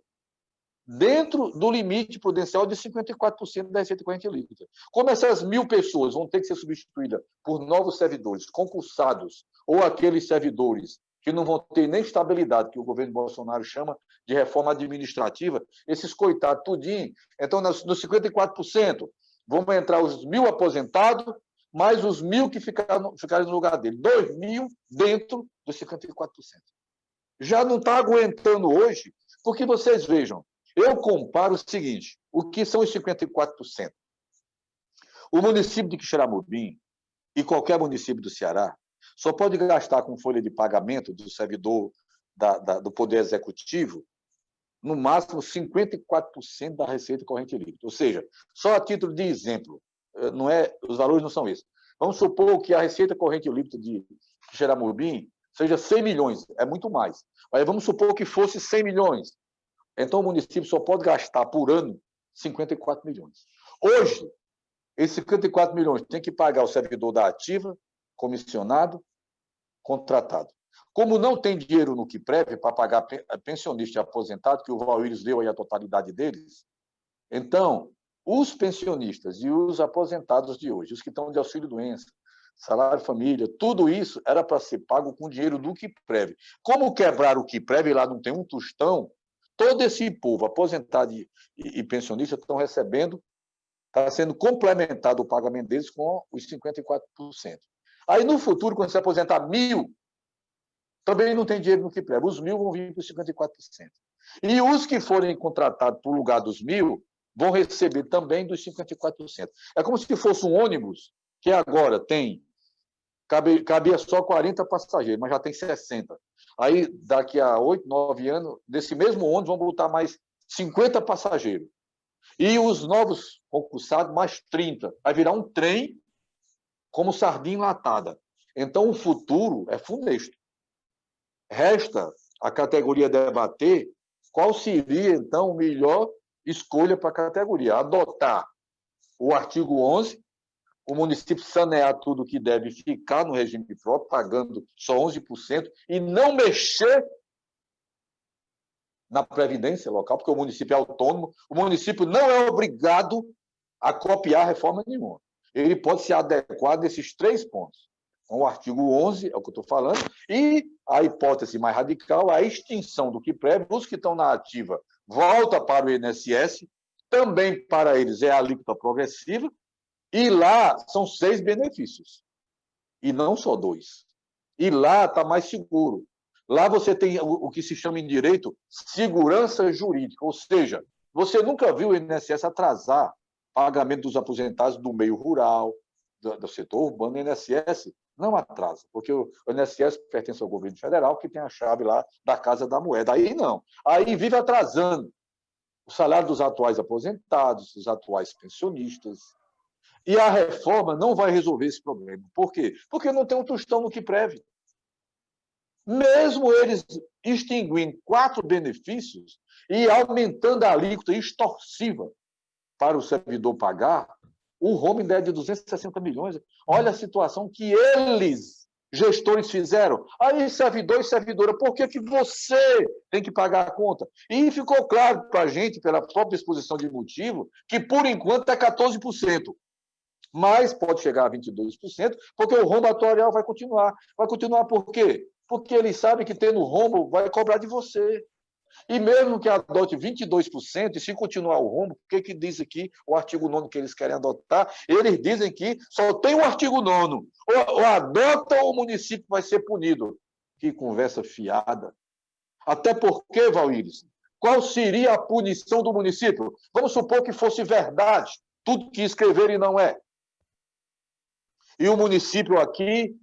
Speaker 2: dentro do limite prudencial de 54% da receita corrente líquida. Como essas 1.000 pessoas vão ter que ser substituídas por novos servidores concursados ou aqueles servidores que não vão ter nem estabilidade, que o governo Bolsonaro chama de reforma administrativa, esses coitados tudinho, então nos 54%, vão entrar os 1.000 aposentados, mais os 1.000 que ficarem no lugar dele. 2.000 dentro dos 54%. Já não está aguentando hoje, porque vocês vejam, eu comparo o seguinte, o que são os 54%? O município de Quixeramobim e qualquer município do Ceará só pode gastar com folha de pagamento do servidor do Poder Executivo no máximo 54% da receita corrente líquida. Ou seja, só a título de exemplo, os valores não são esses. Vamos supor que a receita corrente líquida de Quixeramobim seja 100 milhões, é muito mais. Mas vamos supor que fosse 100 milhões. Então, o município só pode gastar por ano 54 milhões. Hoje, esses 54 milhões tem que pagar o servidor da ativa, comissionado, contratado. Como não tem dinheiro no QUIPREV para pagar pensionista e aposentado, que o Valírios deu aí a totalidade deles, então, os pensionistas e os aposentados de hoje, os que estão de auxílio-doença, salário família, tudo isso era para ser pago com dinheiro do QUIPREV. Como quebrar o QUIPREV, lá não tem um tostão, todo esse povo, aposentado e pensionista, estão recebendo, está sendo complementado o pagamento deles com os 54%. Aí, no futuro, quando se aposentar 1.000, também não tem dinheiro no QUIPREV. Os 1.000 vão vir para os 54%. E os que forem contratados por lugar dos 1.000 vão receber também dos 54%. É como se fosse um ônibus que agora cabia só 40 passageiros, mas já tem 60. Aí, daqui a 8, 9 anos, desse mesmo ônibus vão botar mais 50 passageiros. E os novos concursados, mais 30. Vai virar um trem como sardinha enlatada. Então, o futuro é funesto. Resta a categoria debater qual seria, então, a melhor escolha para a categoria. Adotar o artigo 11, o município sanear tudo que deve ficar no regime próprio, pagando só 11%, e não mexer na previdência local, porque o município é autônomo, o município não é obrigado a copiar reforma nenhuma. Ele pode se adequar desses 3 pontos. Então, o artigo 11, é o que eu estou falando, e a hipótese mais radical, a extinção do QUIPREV, os que estão na ativa volta para o INSS, também para eles é a alíquota progressiva, e lá são 6 benefícios, e não só 2. E lá está mais seguro. Lá você tem o que se chama em direito segurança jurídica, ou seja, você nunca viu o INSS atrasar pagamento dos aposentados do meio rural, do setor urbano. O INSS não atrasa, porque o INSS pertence ao governo federal, que tem a chave lá da Casa da Moeda. Aí não. Aí vive atrasando. o salário dos atuais aposentados, dos atuais pensionistas. E a reforma não vai resolver esse problema. Por quê? Porque não tem um tostão no que preve. Mesmo eles extinguindo 4 benefícios e aumentando a alíquota extorsiva para o servidor pagar, o rombo ainda é de 260 milhões. Olha a situação que eles, gestores, fizeram. Aí, servidor e servidora, por que você tem que pagar a conta? E ficou claro para a gente, pela própria exposição de motivo, que, por enquanto, é 14%. Mas pode chegar a 22%, porque o rombo atuarial vai continuar. Vai continuar por quê? Porque eles sabem que tendo rombo vai cobrar de você. E mesmo que adote 22%, e se continuar o rombo, o que diz aqui o artigo 9º que eles querem adotar? Eles dizem que só tem o artigo 9º. Ou adota ou o município vai ser punido. Que conversa fiada. Até porque, Valíris, qual seria a punição do município? Vamos supor que fosse verdade tudo que escreverem não é. E o município aqui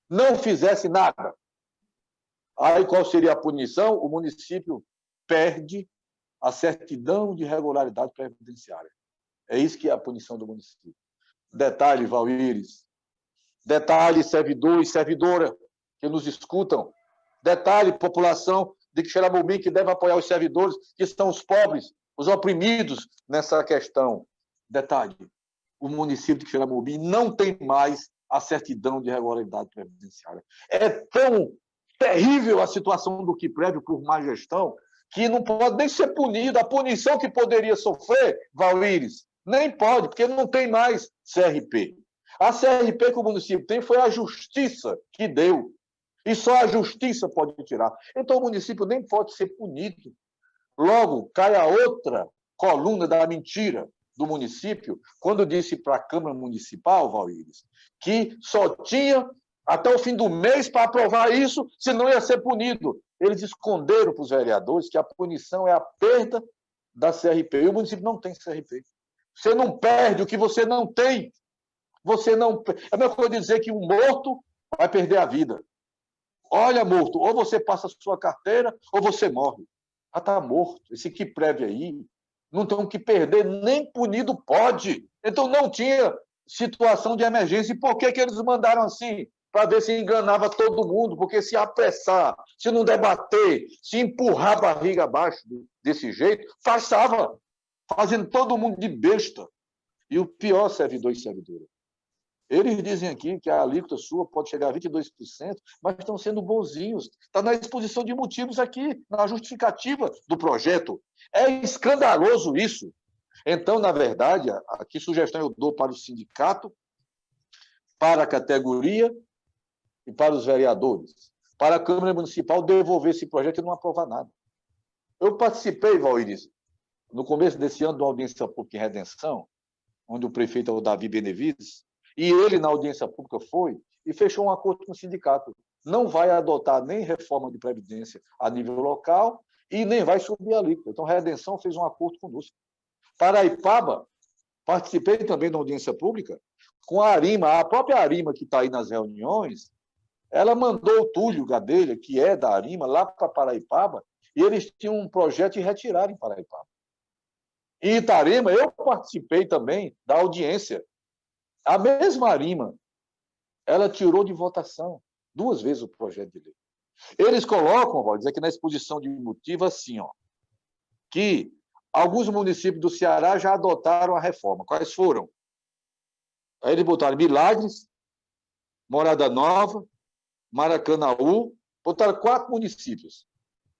Speaker 2: não fizesse nada. Aí qual seria a punição? O município perde a certidão de regularidade previdenciária. É isso que é a punição do município. Detalhe, Valíris. Detalhe, servidor e servidora que nos escutam. Detalhe, população de Quixeramobim, que deve apoiar os servidores, que são os pobres, os oprimidos nessa questão. Detalhe, o município de Quixeramobim não tem mais a certidão de regularidade previdenciária. É tão terrível a situação do que prévio por má gestão que não pode nem ser punido. A punição que poderia sofrer, Valíris, nem pode, porque não tem mais CRP. A CRP que o município tem foi a justiça que deu. E só a justiça pode tirar. Então o município nem pode ser punido. Logo, cai a outra coluna da mentira do município, quando disse para a Câmara Municipal, Valíris, que só tinha até o fim do mês para aprovar isso, senão ia ser punido. Eles esconderam para os vereadores que a punição é a perda da CRP. E o município não tem CRP. Você não perde o que você não tem. Você não... É a mesma coisa de dizer que um morto vai perder a vida. Olha, morto, ou você passa a sua carteira, ou você morre. Ah, está morto. Esse que prévio aí, não tem o que perder, nem punido pode. Então não tinha situação de emergência. E por que eles mandaram assim? Para ver se enganava todo mundo, porque se apressar, se não debater, se empurrar a barriga abaixo desse jeito, passava, fazendo todo mundo de besta. E o pior, servidor e servidora, eles dizem aqui que a alíquota sua pode chegar a 22%, mas estão sendo bonzinhos. Está na exposição de motivos aqui, na justificativa do projeto. É escandaloso isso. Então, na verdade, aqui sugestão eu dou para o sindicato, para a categoria e para os vereadores, para a Câmara Municipal devolver esse projeto e não aprovar nada. Eu participei, Valíris, no começo desse ano, de uma audiência pública em Redenção, onde o prefeito é o Davi Benevides, e ele, na audiência pública, foi e fechou um acordo com o sindicato. Não vai adotar nem reforma de previdência a nível local e nem vai subir a alíquota. Então, a Redenção fez um acordo conosco. Paraipaba, participei também da audiência pública com a Arima, a própria Arima que está aí nas reuniões, ela mandou o Túlio Gadelha, que é da Arima, lá para Paraipaba, e eles tinham um projeto de retirar em Paraipaba. Em Itarema, eu participei também da audiência. A mesma Arima, ela tirou de votação 2 vezes o projeto de lei. Eles colocam, vou dizer aqui na exposição de motivo assim, ó, que alguns municípios do Ceará já adotaram a reforma. Quais foram? Aí eles botaram Milagres, Morada Nova, Maracanaú, botaram 4 municípios.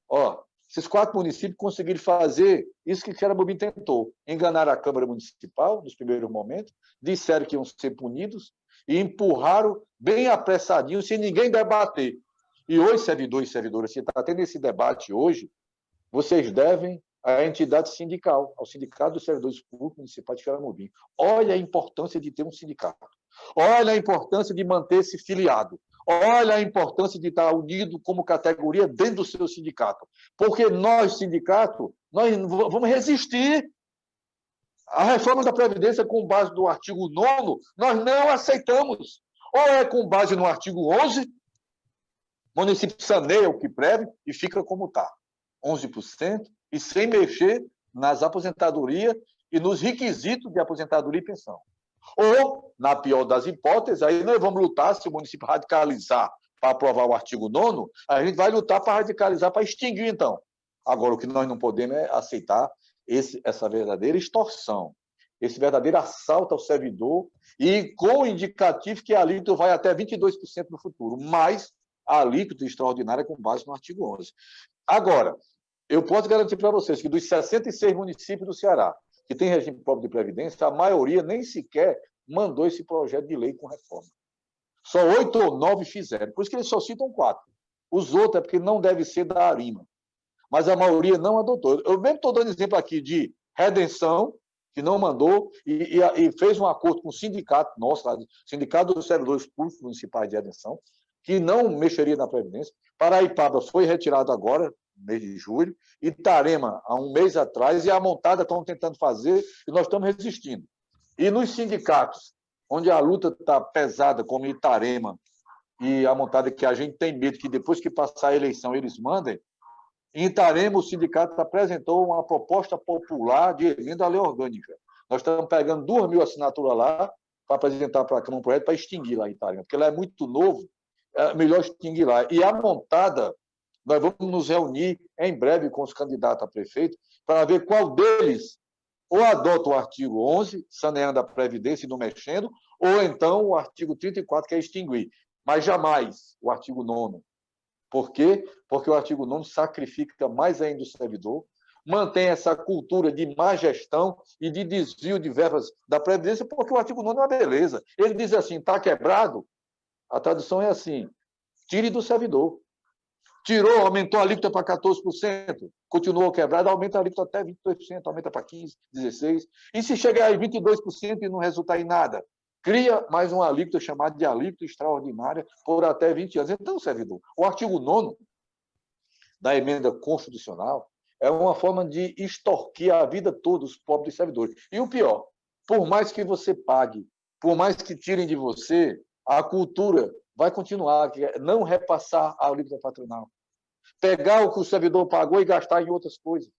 Speaker 2: Ó, esses 4 municípios conseguiram fazer isso que Quixeramobim tentou. Enganaram a Câmara Municipal, nos primeiros momentos, disseram que iam ser punidos e empurraram bem apressadinho, sem ninguém debater. E hoje, servidores e servidoras, se está tendo esse debate hoje, vocês devem à entidade sindical, ao Sindicato dos Servidores Públicos Municipais de Quixeramobim. Olha a importância de ter um sindicato. Olha a importância de manter-se filiado. Olha a importância de estar unido como categoria dentro do seu sindicato. Porque nós, sindicato, nós vamos resistir. A reforma da Previdência com base no artigo 9º, nós não aceitamos. Ou é com base no artigo 11º, o município saneia o que preve e fica como está. 11%, e sem mexer nas aposentadorias e nos requisitos de aposentadoria e pensão. Ou, na pior das hipóteses, aí nós vamos lutar, se o município radicalizar para aprovar o artigo 9º, a gente vai lutar para radicalizar, para extinguir, então. Agora, o que nós não podemos é aceitar essa verdadeira extorsão, esse verdadeiro assalto ao servidor, e com o indicativo que a alíquota vai até 22% no futuro, mais a alíquota extraordinária com base no artigo 11. Agora, eu posso garantir para vocês que dos 66 municípios do Ceará que tem regime próprio de previdência, a maioria nem sequer mandou esse projeto de lei com reforma. Só 8 ou 9 fizeram, por isso que eles só citam 4. Os outros é porque não deve ser da Arima. Mas a maioria não adotou. Eu mesmo estou dando exemplo aqui de Redenção, que não mandou, e fez um acordo com o sindicato nosso, o Sindicato dos Servidores Públicos Municipais de Redenção, que não mexeria na Previdência. Paraipaba foi retirado agora, no mês de julho, Itarema, há um mês atrás, e a montada estão tentando fazer, e nós estamos resistindo. E nos sindicatos, onde a luta está pesada, como Itarema, e a montada que a gente tem medo que depois que passar a eleição eles mandem, em Itarema o sindicato apresentou uma proposta popular de emenda à lei orgânica. Nós estamos pegando 2.000 assinaturas lá para apresentar para a Câmara Projeto para extinguir lá em Itarema, porque lá é muito novo, é melhor extinguir lá. E a montada, nós vamos nos reunir em breve com os candidatos a prefeito para ver qual deles ou adota o artigo 11, saneando a Previdência e não mexendo, ou então o artigo 34, que é extinguir. Mas jamais o artigo 9º. Por quê? Porque o artigo 9º sacrifica mais ainda o servidor, mantém essa cultura de má gestão e de desvio de verbas da Previdência, porque o artigo 9º é uma beleza. Ele diz assim, está quebrado, a tradução é assim, tire do servidor. Tirou, aumentou a alíquota para 14%, continuou quebrado, aumenta a alíquota até 22%, aumenta para 15%, 16%. E se chegar a 22% e não resultar em nada, cria mais uma alíquota chamada de alíquota extraordinária por até 20 anos. Então, servidor, o artigo 9º da emenda constitucional é uma forma de extorquir a vida toda os pobres servidores. E o pior, por mais que você pague, por mais que tirem de você, a cultura vai continuar, que é não repassar a alíquota patronal. Pegar o que o servidor pagou e gastar em outras coisas.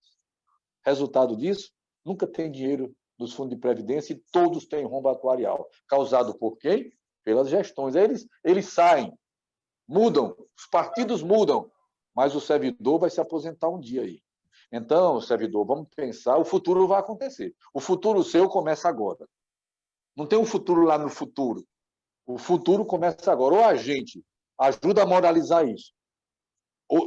Speaker 2: Resultado disso, nunca tem dinheiro dos fundos de previdência e todos têm rombo atuarial. Causado por quem? Pelas gestões. Eles saem, mudam, os partidos mudam, mas o servidor vai se aposentar um dia aí. Então, servidor, vamos pensar, o futuro vai acontecer. O futuro seu começa agora. Não tem um futuro lá no futuro. O futuro começa agora. Ou a gente ajuda a moralizar isso,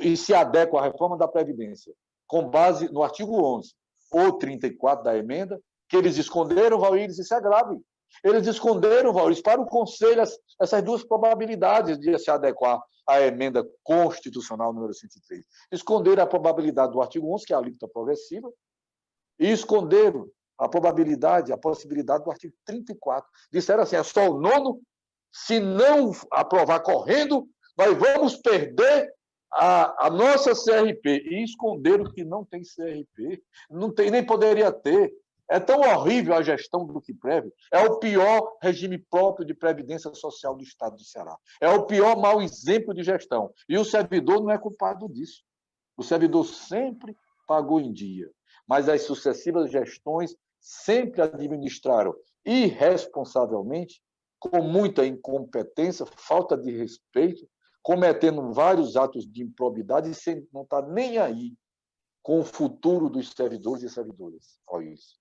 Speaker 2: e se adequa à reforma da Previdência, com base no artigo 11 ou 34 da emenda, que eles esconderam, Valíris, isso é grave. Eles esconderam, Valíris, para o Conselho essas duas probabilidades de se adequar à emenda constitucional número 103. Esconderam a probabilidade do artigo 11, que é a alíquota progressiva, e esconderam a probabilidade, a possibilidade do artigo 34. Disseram assim, é só o 9º, se não aprovar correndo, nós vamos perder a nossa CRP, e esconderam que não tem CRP, não tem, nem poderia ter. É tão horrível a gestão do Quiprev, é o pior regime próprio de previdência social do Estado do Ceará. É o pior mau exemplo de gestão. E o servidor não é culpado disso. O servidor sempre pagou em dia, mas as sucessivas gestões sempre administraram irresponsavelmente, com muita incompetência, falta de respeito, cometendo vários atos de improbidade e sem não estar nem aí com o futuro dos servidores e servidoras. Olha isso.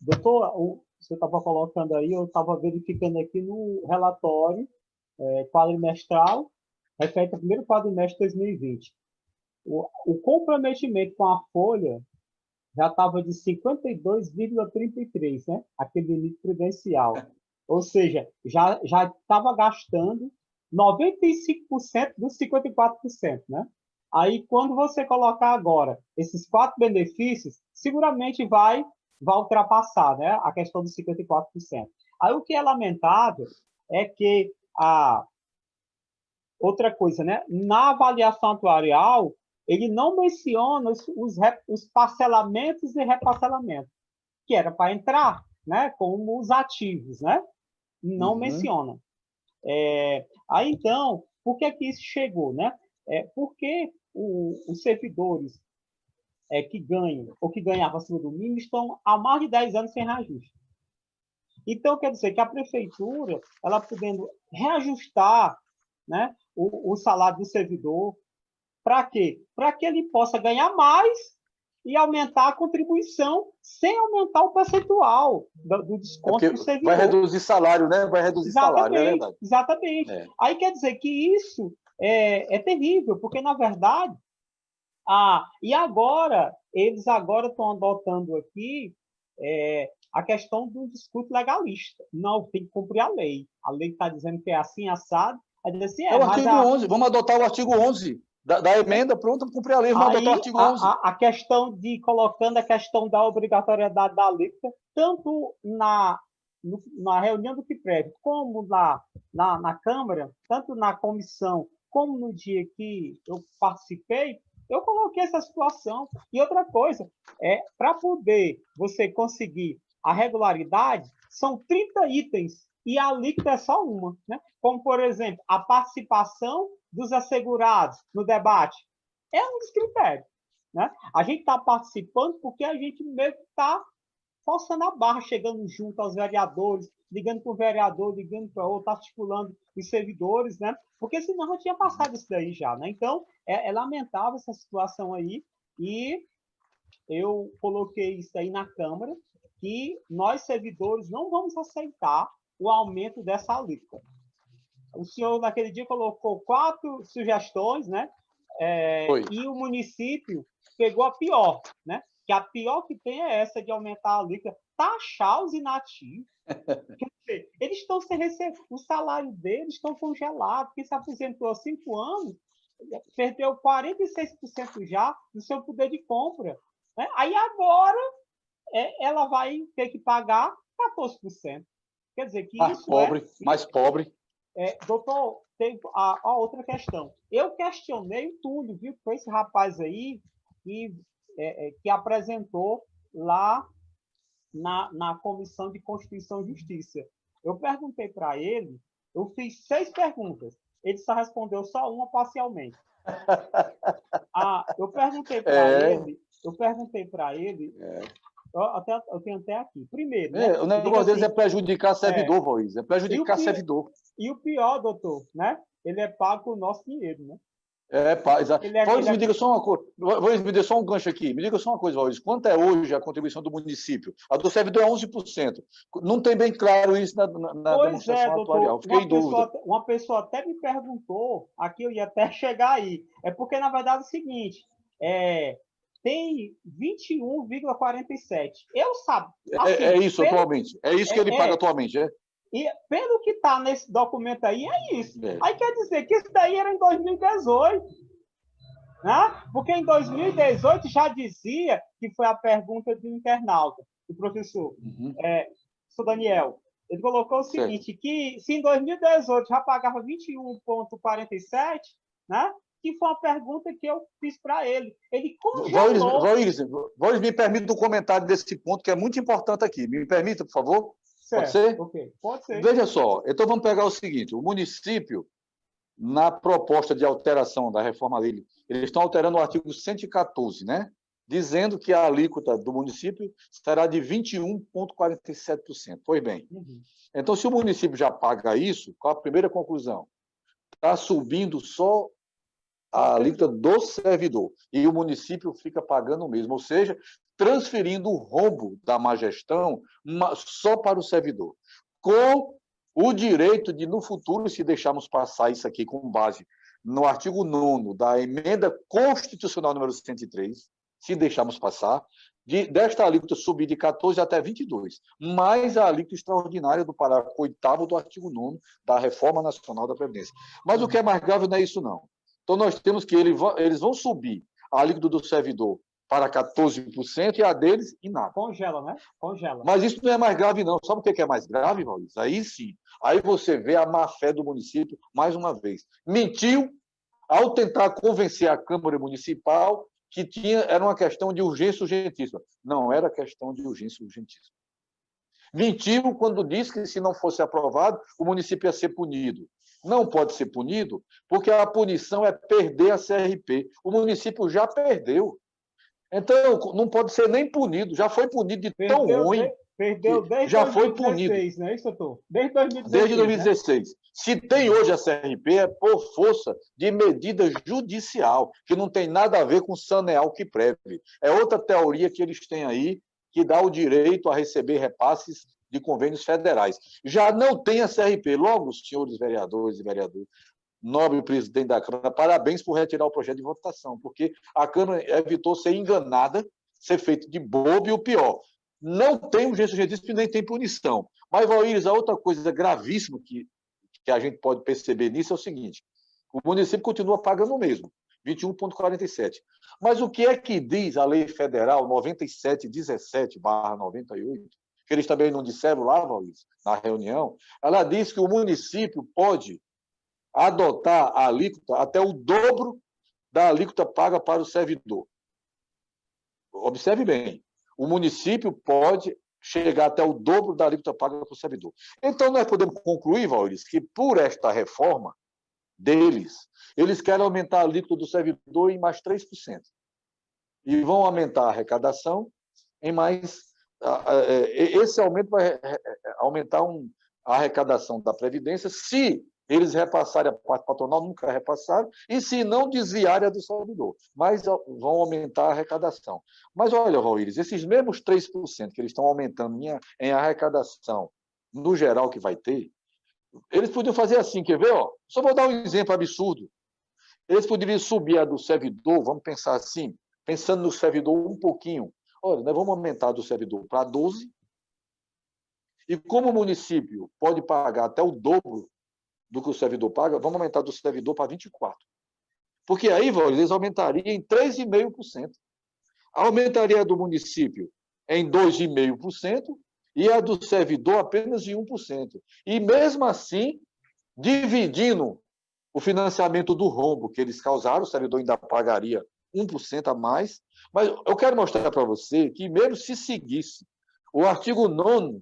Speaker 1: Doutor, você estava colocando aí, eu estava verificando aqui no relatório quadrimestral, referente ao primeiro quadrimestre de 2020. O comprometimento com a folha já estava de 52,33, né? Aquele limite prudencial. Ou seja, já estava gastando 95% dos 54%, né? Aí, quando você colocar agora esses 4 benefícios, seguramente vai ultrapassar, né? A questão dos 54%. Aí, o que é lamentável é que outra coisa, né? Na avaliação atuarial, ele não menciona os parcelamentos e reparcelamentos, que era para entrar, né? Como os ativos, né? Não menciona. Aí, então, por que isso chegou, né? Porque os servidores que ganham ou que ganhavam acima do mínimo estão há mais de 10 anos sem reajuste. Então, quer dizer que a prefeitura, ela podendo reajustar, né, o salário do servidor, para quê? Para que ele possa ganhar mais e aumentar a contribuição sem aumentar o percentual do desconto do servidor.
Speaker 2: Vai reduzir salário, né? Vai reduzir salário, é verdade.
Speaker 1: Exatamente. Aí quer dizer que isso é terrível, porque, na verdade, e agora, eles agora estão adotando aqui a questão do discurso legalista. Não, tem que cumprir a lei. A lei está dizendo que é assim, assado. Assim,
Speaker 2: o artigo 11. Vamos adotar o artigo 11 da emenda, pronto, cumprir a lei, vamos adotar o artigo 11.
Speaker 1: A questão colocando a questão da obrigatoriedade da alíquota, tanto na reunião do FIPREV, como na Câmara, tanto na comissão, como no dia que eu participei, eu coloquei essa situação. E outra coisa, para poder você conseguir a regularidade, são 30 itens, e a alíquota é só uma, né? Como, por exemplo, a participação dos assegurados no debate. É um dos critérios, né? A gente está participando porque a gente mesmo está forçando a barra, chegando junto aos vereadores, ligando para o vereador, ligando para outro, articulando os servidores, né? Porque senão já tinha passado isso daí já, né? Então, é lamentável essa situação aí, e eu coloquei isso aí na Câmara, que nós, servidores, não vamos aceitar o aumento dessa alíquota. O senhor, naquele dia, colocou 4 sugestões, né? E o município pegou a pior, né? Que a pior que tem é essa de aumentar a alíquota, taxar os inativos. Quer dizer, eles estão sem receber, o salário deles estão congelados, quem se aposentou há 5 anos, perdeu 46% já do seu poder de compra. Né? Aí agora ela vai ter que pagar 14%. Quer dizer que isso
Speaker 2: mais pobre.
Speaker 1: Doutor, tem a outra questão. Eu questionei o Túlio, viu? Foi esse rapaz aí que apresentou lá na Comissão de Constituição e Justiça. Eu perguntei para ele, eu fiz 6 perguntas. Ele só respondeu só uma parcialmente. Eu perguntei para ele, eu tenho até aqui. Primeiro, né?
Speaker 2: O negócio deles é prejudicar servidor, Voiz. É prejudicar servidor.
Speaker 1: E o pior, doutor, né? Ele é pago com o nosso dinheiro, né?
Speaker 2: Exato. Voiz, me diga só uma coisa. Voiz, me dê só um gancho aqui. Me diga só uma coisa, Voiz. Quanto é hoje a contribuição do município? A do servidor é 11%. Não tem bem claro isso na demonstração atuarial. Fiquei em dúvida.
Speaker 1: Uma pessoa até me perguntou, aqui eu ia até chegar aí. É porque, na verdade, é o seguinte, tem 21,47. Eu sabe.
Speaker 2: Assim, é isso atualmente. É isso que ele paga atualmente, é?
Speaker 1: E pelo que está nesse documento aí, é isso. Aí quer dizer que isso daí era em 2018. Né? Porque em 2018 já dizia, que foi a pergunta do internauta, do professor, professor Daniel. Ele colocou o seguinte, que se em 2018 já pagava 21,47, né? Que foi uma pergunta que eu fiz para ele. Ele congelou...
Speaker 2: Voiris, me permita um comentário desse ponto, que é muito importante aqui. Me permita, por favor?
Speaker 1: Certo.
Speaker 2: Pode ser?
Speaker 1: Okay. Pode ser.
Speaker 2: Veja só, então vamos pegar o seguinte, o município, na proposta de alteração da reforma dele, eles estão alterando o artigo 114, né? Dizendo que a alíquota do município será de 21,47%. Pois bem. Então, se o município já paga isso, qual a primeira conclusão? Está subindo só a alíquota do servidor, e o município fica pagando o mesmo, ou seja, transferindo o rombo da má gestão só para o servidor, com o direito de, no futuro, se deixarmos passar isso aqui com base no artigo 9º da Emenda Constitucional número 103, se deixarmos passar, desta alíquota subir de 14 até 22, mais a alíquota extraordinária do parágrafo 8º do artigo 9º da Reforma Nacional da Previdência. Mas o que é mais grave não é isso, não. Então, nós temos que eles vão subir a alíquota do servidor para 14% e a deles em nada.
Speaker 1: Congela, né? Congela.
Speaker 2: Mas isso não é mais grave, não. Sabe o que é mais grave, Maurício? Aí sim. Aí você vê a má-fé do município, mais uma vez. Mentiu ao tentar convencer a Câmara Municipal que era uma questão de urgência urgentíssima. Não era questão de urgência urgentíssima. Mentiu quando disse que, se não fosse aprovado, o município ia ser punido. Não pode ser punido, porque a punição é perder a CRP. O município já perdeu. Então, não pode ser nem punido. Já foi punido de tão ruim
Speaker 1: Perdeu
Speaker 2: que
Speaker 1: desde
Speaker 2: já foi punido.
Speaker 1: 2016, não é isso, doutor? Desde 2016,
Speaker 2: Desde
Speaker 1: né?
Speaker 2: 2016. Se tem hoje a CRP, é por força de medida judicial, que não tem nada a ver com o Saneal que preve. É outra teoria que eles têm aí, que dá o direito a receber repasses de convênios federais. Já não tem a CRP. Logo, senhores vereadores e vereadoras, nobre presidente da Câmara, parabéns por retirar o projeto de votação, porque a Câmara evitou ser enganada, ser feito de bobo e o pior. Não tem urgência urgentíssima e nem tem punição. Mas, Valíris, a outra coisa gravíssima que a gente pode perceber nisso é o seguinte: o município continua pagando o mesmo, 21,47. Mas o que é que diz a lei federal 9717/98, que eles também não disseram lá, Valíris, na reunião? Ela diz que o município pode adotar a alíquota até o dobro da alíquota paga para o servidor. Observe bem, o município pode chegar até o dobro da alíquota paga para o servidor. Então, nós podemos concluir, Valdir, que por esta reforma deles, eles querem aumentar a alíquota do servidor em mais 3%. E vão aumentar a arrecadação em mais... Esse aumento vai aumentar a arrecadação da Previdência, se eles repassarem a parte patronal, nunca repassaram, e se não desviarem a do servidor, mas vão aumentar a arrecadação. Mas olha, Valíris, esses mesmos 3% que eles estão aumentando em arrecadação, no geral que vai ter, eles podiam fazer assim, quer ver? Ó, só vou dar um exemplo absurdo. Eles poderiam subir a do servidor, vamos pensar assim, pensando no servidor um pouquinho. Olha, nós vamos aumentar do servidor para 12, e como o município pode pagar até o dobro do que o servidor paga, vamos aumentar do servidor para 24%. Porque aí, eles aumentariam em 3,5%. Aumentaria a do município em 2,5% e a do servidor apenas em 1%. E mesmo assim, dividindo o financiamento do rombo que eles causaram, o servidor ainda pagaria 1% a mais. Mas eu quero mostrar para você que mesmo se seguisse o artigo 9º,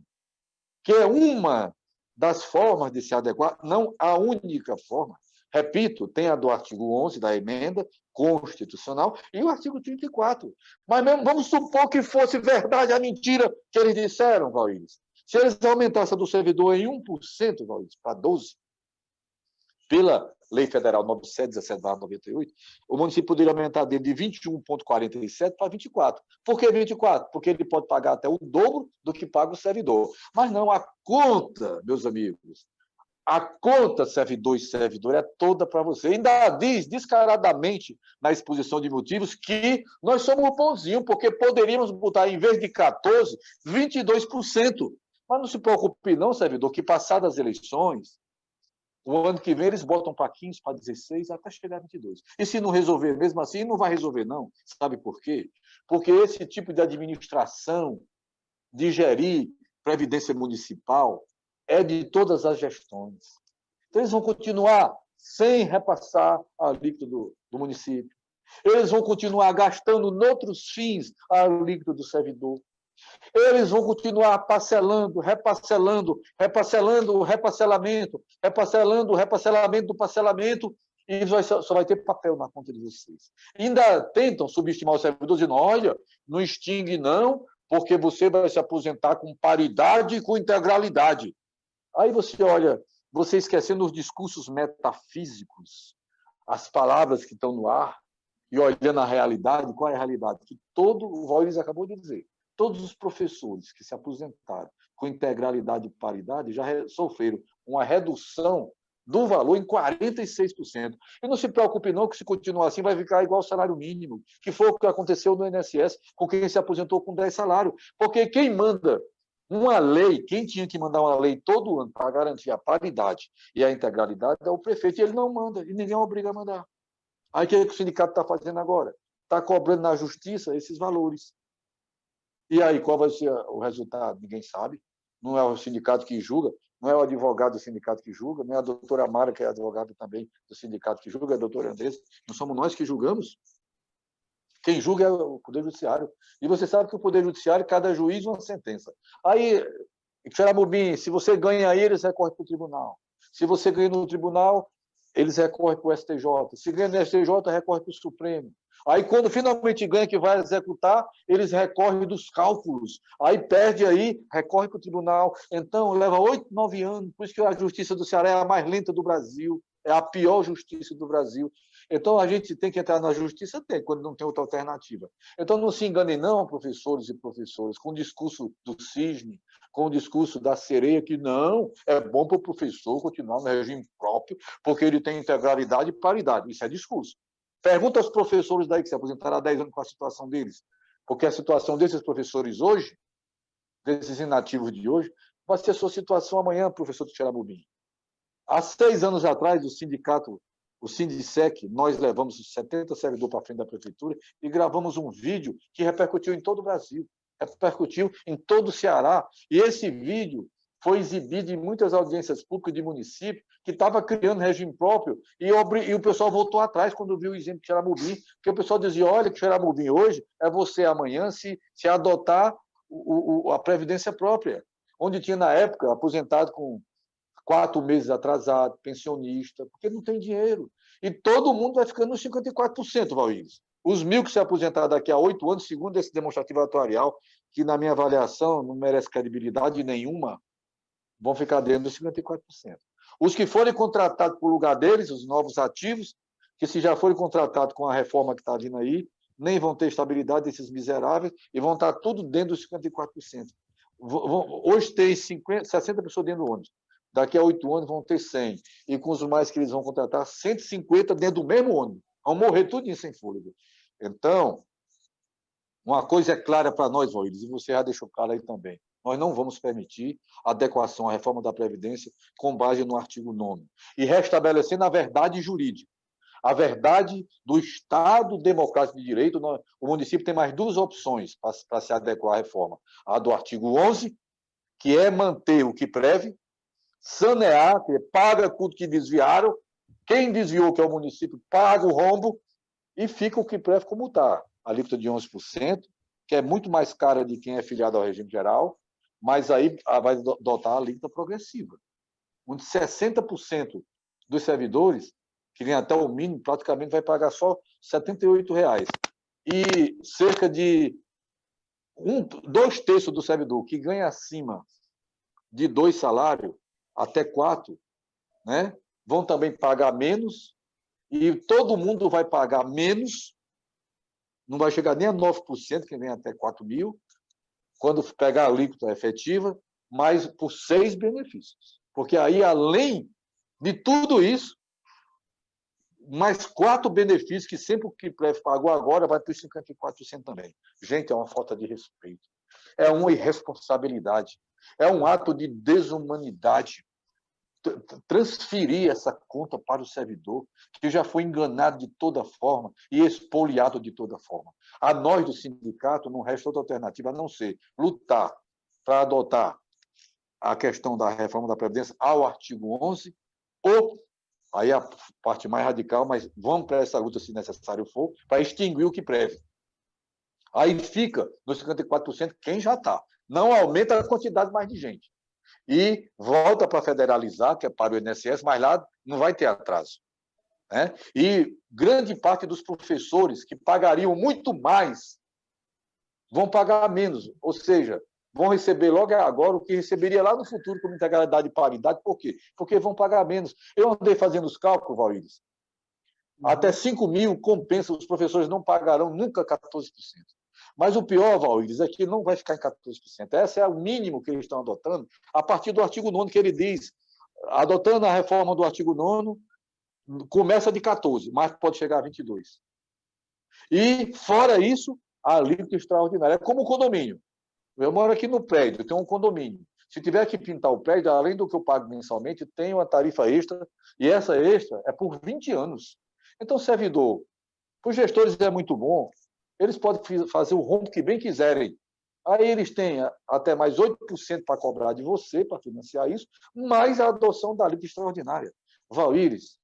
Speaker 2: que é uma das formas de se adequar, não a única forma. Repito, tem a do artigo 11 da emenda constitucional e o artigo 34. Mas mesmo, vamos supor que fosse verdade a mentira que eles disseram, Valíris. Se eles aumentassem a do servidor em 1%, Valíris, para 12%, pela Lei Federal 9717/98, o município poderia aumentar dele de 21,47 para 24. Por que 24? Porque ele pode pagar até o dobro do que paga o servidor. Mas não, a conta, meus amigos, a conta servidor e servidor é toda para você. Ainda diz descaradamente na exposição de motivos que nós somos um bonzinho, porque poderíamos botar, em vez de 14%, 22%. Mas não se preocupe não, servidor, que passadas as eleições, o ano que vem eles botam para 15%, para 16%, até chegar a 22%. E se não resolver mesmo assim, não vai resolver não. Sabe por quê? Porque esse tipo de administração, de gerir previdência municipal, é de todas as gestões. Então, eles vão continuar sem repassar a alíquota do município. Eles vão continuar gastando noutros fins a alíquota do servidor. Eles vão continuar parcelando, reparcelando, reparcelando o reparcelamento, reparcelando o reparcelamento do parcelamento, e só vai ter papel na conta de vocês. Ainda tentam subestimar o servidor, dizendo: olha, não extingue não, porque você vai se aposentar com paridade e com integralidade. Aí você olha, você esquecendo os discursos metafísicos, as palavras que estão no ar, e olhando a realidade. Qual é a realidade? Que o Valíris acabou de dizer. Todos os professores que se aposentaram com integralidade e paridade já sofreram uma redução do valor em 46%. E não se preocupe não que, se continuar assim, vai ficar igual ao salário mínimo, que foi o que aconteceu no INSS com quem se aposentou com 10 salários. Porque quem manda uma lei, quem tinha que mandar uma lei todo ano para garantir a paridade e a integralidade é o prefeito, e ele não manda, e ninguém obriga a mandar. Aí o que o sindicato está fazendo agora? Está cobrando na justiça esses valores. E aí, qual vai ser o resultado? Ninguém sabe. Não é o sindicato que julga, não é o advogado do sindicato que julga, não é a doutora Mara, que é advogada também do sindicato que julga, é a doutora Andressa. Não somos nós que julgamos. Quem julga é o Poder Judiciário. E você sabe que o Poder Judiciário, cada juiz uma sentença. Aí, Xeramubim, se você ganha aí, eles recorrem para o tribunal. Se você ganha no tribunal, eles recorrem para o STJ. Se ganha no STJ, recorre para o Supremo. Aí, quando finalmente ganha que vai executar, eles recorrem dos cálculos. Aí perde aí, recorre para o tribunal. Então, leva 8, 9 anos. Por isso que a justiça do Ceará é a mais lenta do Brasil. É a pior justiça do Brasil. Então, a gente tem que entrar na justiça, quando não tem outra alternativa. Então, não se enganem não, professores e professoras, com o discurso do cisne, com o discurso da sereia, que não, é bom para o professor continuar no regime próprio, porque ele tem integralidade e paridade. Isso é discurso. Pergunta aos professores daí que se aposentaram há 10 anos com a situação deles. Porque a situação desses professores hoje, desses inativos de hoje, vai ser a sua situação amanhã, professor Xerabubim. Há 6 anos atrás, o sindicato, o Sindicec, nós levamos os 70 servidores para frente da prefeitura e gravamos um vídeo que repercutiu em todo o Brasil, repercutiu em todo o Ceará. E esse vídeo foi exibido em muitas audiências públicas de município que estava criando regime próprio e o pessoal voltou atrás quando viu o exemplo de Xeramubim, porque o pessoal dizia, olha, que Xeramubim hoje é você amanhã se adotar a previdência própria, onde tinha na época aposentado com 4 meses atrasado, pensionista, porque não tem dinheiro. E todo mundo vai ficando nos 54%, Valíris. Os 1.000 que se aposentar daqui a 8 anos, segundo esse demonstrativo atuarial, que na minha avaliação não merece credibilidade nenhuma, vão ficar dentro dos 54%. Os que forem contratados por lugar deles, os novos ativos, que se já forem contratados com a reforma que está vindo aí, nem vão ter estabilidade desses miseráveis e vão estar tudo dentro dos 54%. Hoje tem 60 pessoas dentro do ônibus. Daqui a 8 anos vão ter 100. E com os mais que eles vão contratar, 150 dentro do mesmo ônibus. Vão morrer tudo sem fôlego. Então, uma coisa é clara para nós, Valíris, e você já deixou claro aí também. Nós não vamos permitir adequação à reforma da Previdência com base no artigo 9º. E restabelecendo a verdade jurídica. A verdade do Estado Democrático de Direito, o município tem mais 2 opções para se adequar à reforma. A do artigo 11, que é manter o que preve, sanear, que paga tudo que desviaram, quem desviou, que é o município, paga o rombo e fica o que preve como está. A alíquota de 11%, que é muito mais cara de quem é filiado ao regime geral, mas aí vai adotar a alíquota progressiva, onde 60% dos servidores, que vem até o mínimo, praticamente vai pagar só R$ 78,00. E cerca de 2/3 do servidor que ganha acima de 2 salários, até 4, né, vão também pagar menos, e todo mundo vai pagar menos, não vai chegar nem a 9%, que vem até 4.000, quando pegar a alíquota efetiva, mas por 6 benefícios. Porque aí, além de tudo isso, mais 4 benefícios que sempre o que pagou agora vai para os 54% também. Gente, é uma falta de respeito. É uma irresponsabilidade. É um ato de desumanidade. Transferir essa conta para o servidor, que já foi enganado de toda forma e expoliado de toda forma. A nós do sindicato não resta outra alternativa a não ser lutar para adotar a questão da reforma da Previdência ao artigo 11, ou, aí a parte mais radical, mas vamos para essa luta se necessário for, para extinguir o que preve. Aí fica nos 54% quem já está. Não aumenta a quantidade mais de gente. E volta para federalizar, que é para o INSS, mas lá não vai ter atraso. Né? E grande parte dos professores que pagariam muito mais vão pagar menos, ou seja, vão receber logo agora o que receberia lá no futuro com integralidade e paridade. Por quê? Porque vão pagar menos. Eu andei fazendo os cálculos, Valíris. Até 5.000 compensa, os professores não pagarão nunca 14%. Mas o pior, Valíris, é que não vai ficar em 14%. Esse é o mínimo que eles estão adotando, a partir do artigo 9º, que ele diz, adotando a reforma do artigo 9º, começa de 14%, mas pode chegar a 22%. E, fora isso, a alíquota extraordinária. É como o condomínio. Eu moro aqui no prédio, eu tenho um condomínio. Se tiver que pintar o prédio, além do que eu pago mensalmente, tem uma tarifa extra, e essa extra é por 20 anos. Então, servidor, para os gestores é muito bom, eles podem fazer o rombo que bem quiserem. Aí eles têm até mais 8% para cobrar de você, para financiar isso, mais a adoção da alíquota extraordinária. Valíris,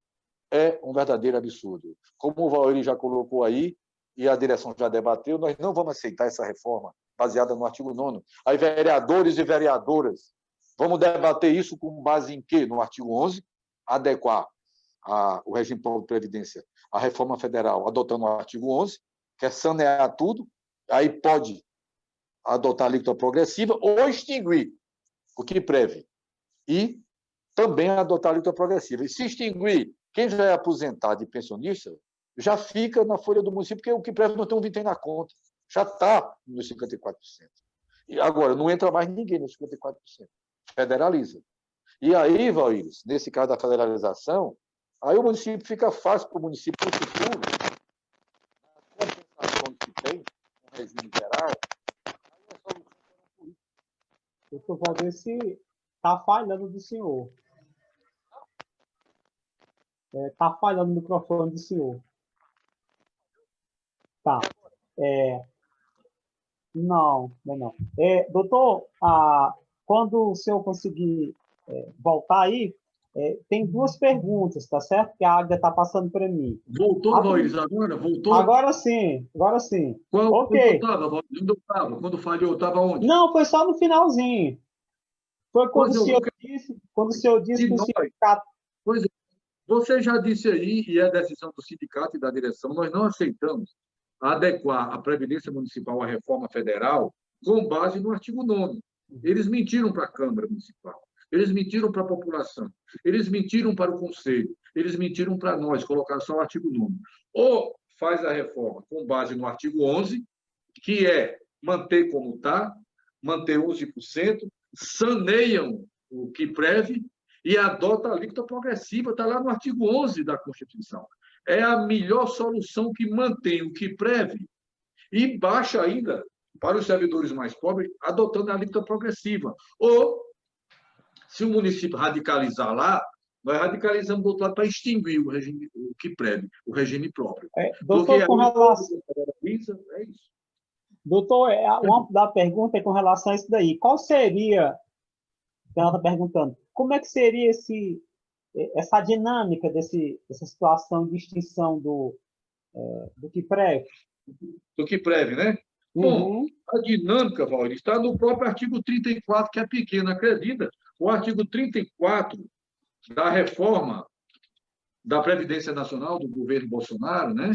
Speaker 2: é um verdadeiro absurdo. Como o Valíris já colocou aí, e a direção já debateu, nós não vamos aceitar essa reforma baseada no artigo 9º. Aí, vereadores e vereadoras, vamos debater isso com base em quê? No artigo 11, adequar o regime próprio de previdência, a reforma federal, adotando o artigo 11, que é sanear tudo, aí pode adotar a alíquota progressiva ou extinguir o que preve. E também adotar a alíquota progressiva. E se extinguir, quem já é aposentado e pensionista, já fica na folha do município, porque o que preve não tem um vintém na conta. Já está nos 54%. E agora, não entra mais ninguém nos 54%. Federaliza. E aí, Valíris, nesse caso da federalização, aí o município fica fácil para o município no futuro, a compensação que tem, no regime geral, aí a solução será política.
Speaker 1: Doutor Valdeci, está falhando do senhor. Está falhando o microfone do senhor. Tá. Não. Doutor, quando o senhor conseguir voltar aí, tem duas perguntas, tá certo? Que a Águia está passando para mim.
Speaker 3: Voltou, Valíris, agora? Voltou?
Speaker 1: Agora sim. Ok.
Speaker 3: Quando falhou, estava onde?
Speaker 1: Não, foi só no finalzinho. Foi quando o senhor disse que o sindicato...
Speaker 3: Pois é, você já disse aí, e é decisão do sindicato e da direção, nós não aceitamos adequar a Previdência Municipal à reforma federal com base no artigo 9º. Eles mentiram para a Câmara Municipal, eles mentiram para a população, eles mentiram para o Conselho, eles mentiram para nós, colocaram só o artigo 9º. Ou faz a reforma com base no artigo 11, que é manter como está, manter 11%, saneiam o que preve e adota a alíquota progressiva, está lá no artigo 11 da Constituição. É a melhor solução que mantém o que preve e baixa ainda para os servidores mais pobres, adotando a alíquota progressiva. Ou, se o município radicalizar lá, nós radicalizamos do outro lado para extinguir o regime, o que preve, o regime próprio.
Speaker 1: Doutor, com relação...
Speaker 3: É isso.
Speaker 1: Doutor, o âmbito da pergunta é com relação a isso daí. Qual seria, ela está perguntando, como é que seria essa dinâmica dessa situação de extinção do que preve?
Speaker 3: Do que preve, né? Bom, a dinâmica, Valdir, está no próprio artigo 34, que é pequeno, acredita? O artigo 34 da reforma da Previdência Nacional do governo Bolsonaro, né?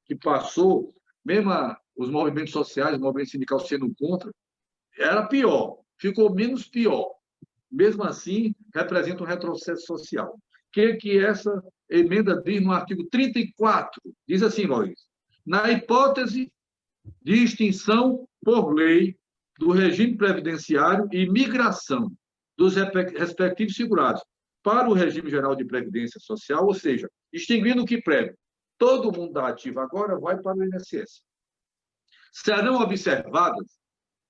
Speaker 3: Que passou, mesmo os movimentos sociais, o movimento sindical sendo contra, era pior, ficou menos pior. Mesmo assim, representa um retrocesso social. O que essa emenda diz no artigo 34? Diz assim, Luiz, na hipótese de extinção por lei do regime previdenciário e migração dos respectivos segurados para o regime geral de previdência social, ou seja, extinguindo o que preve. Todo mundo da ativa agora vai para o INSS. Serão observadas,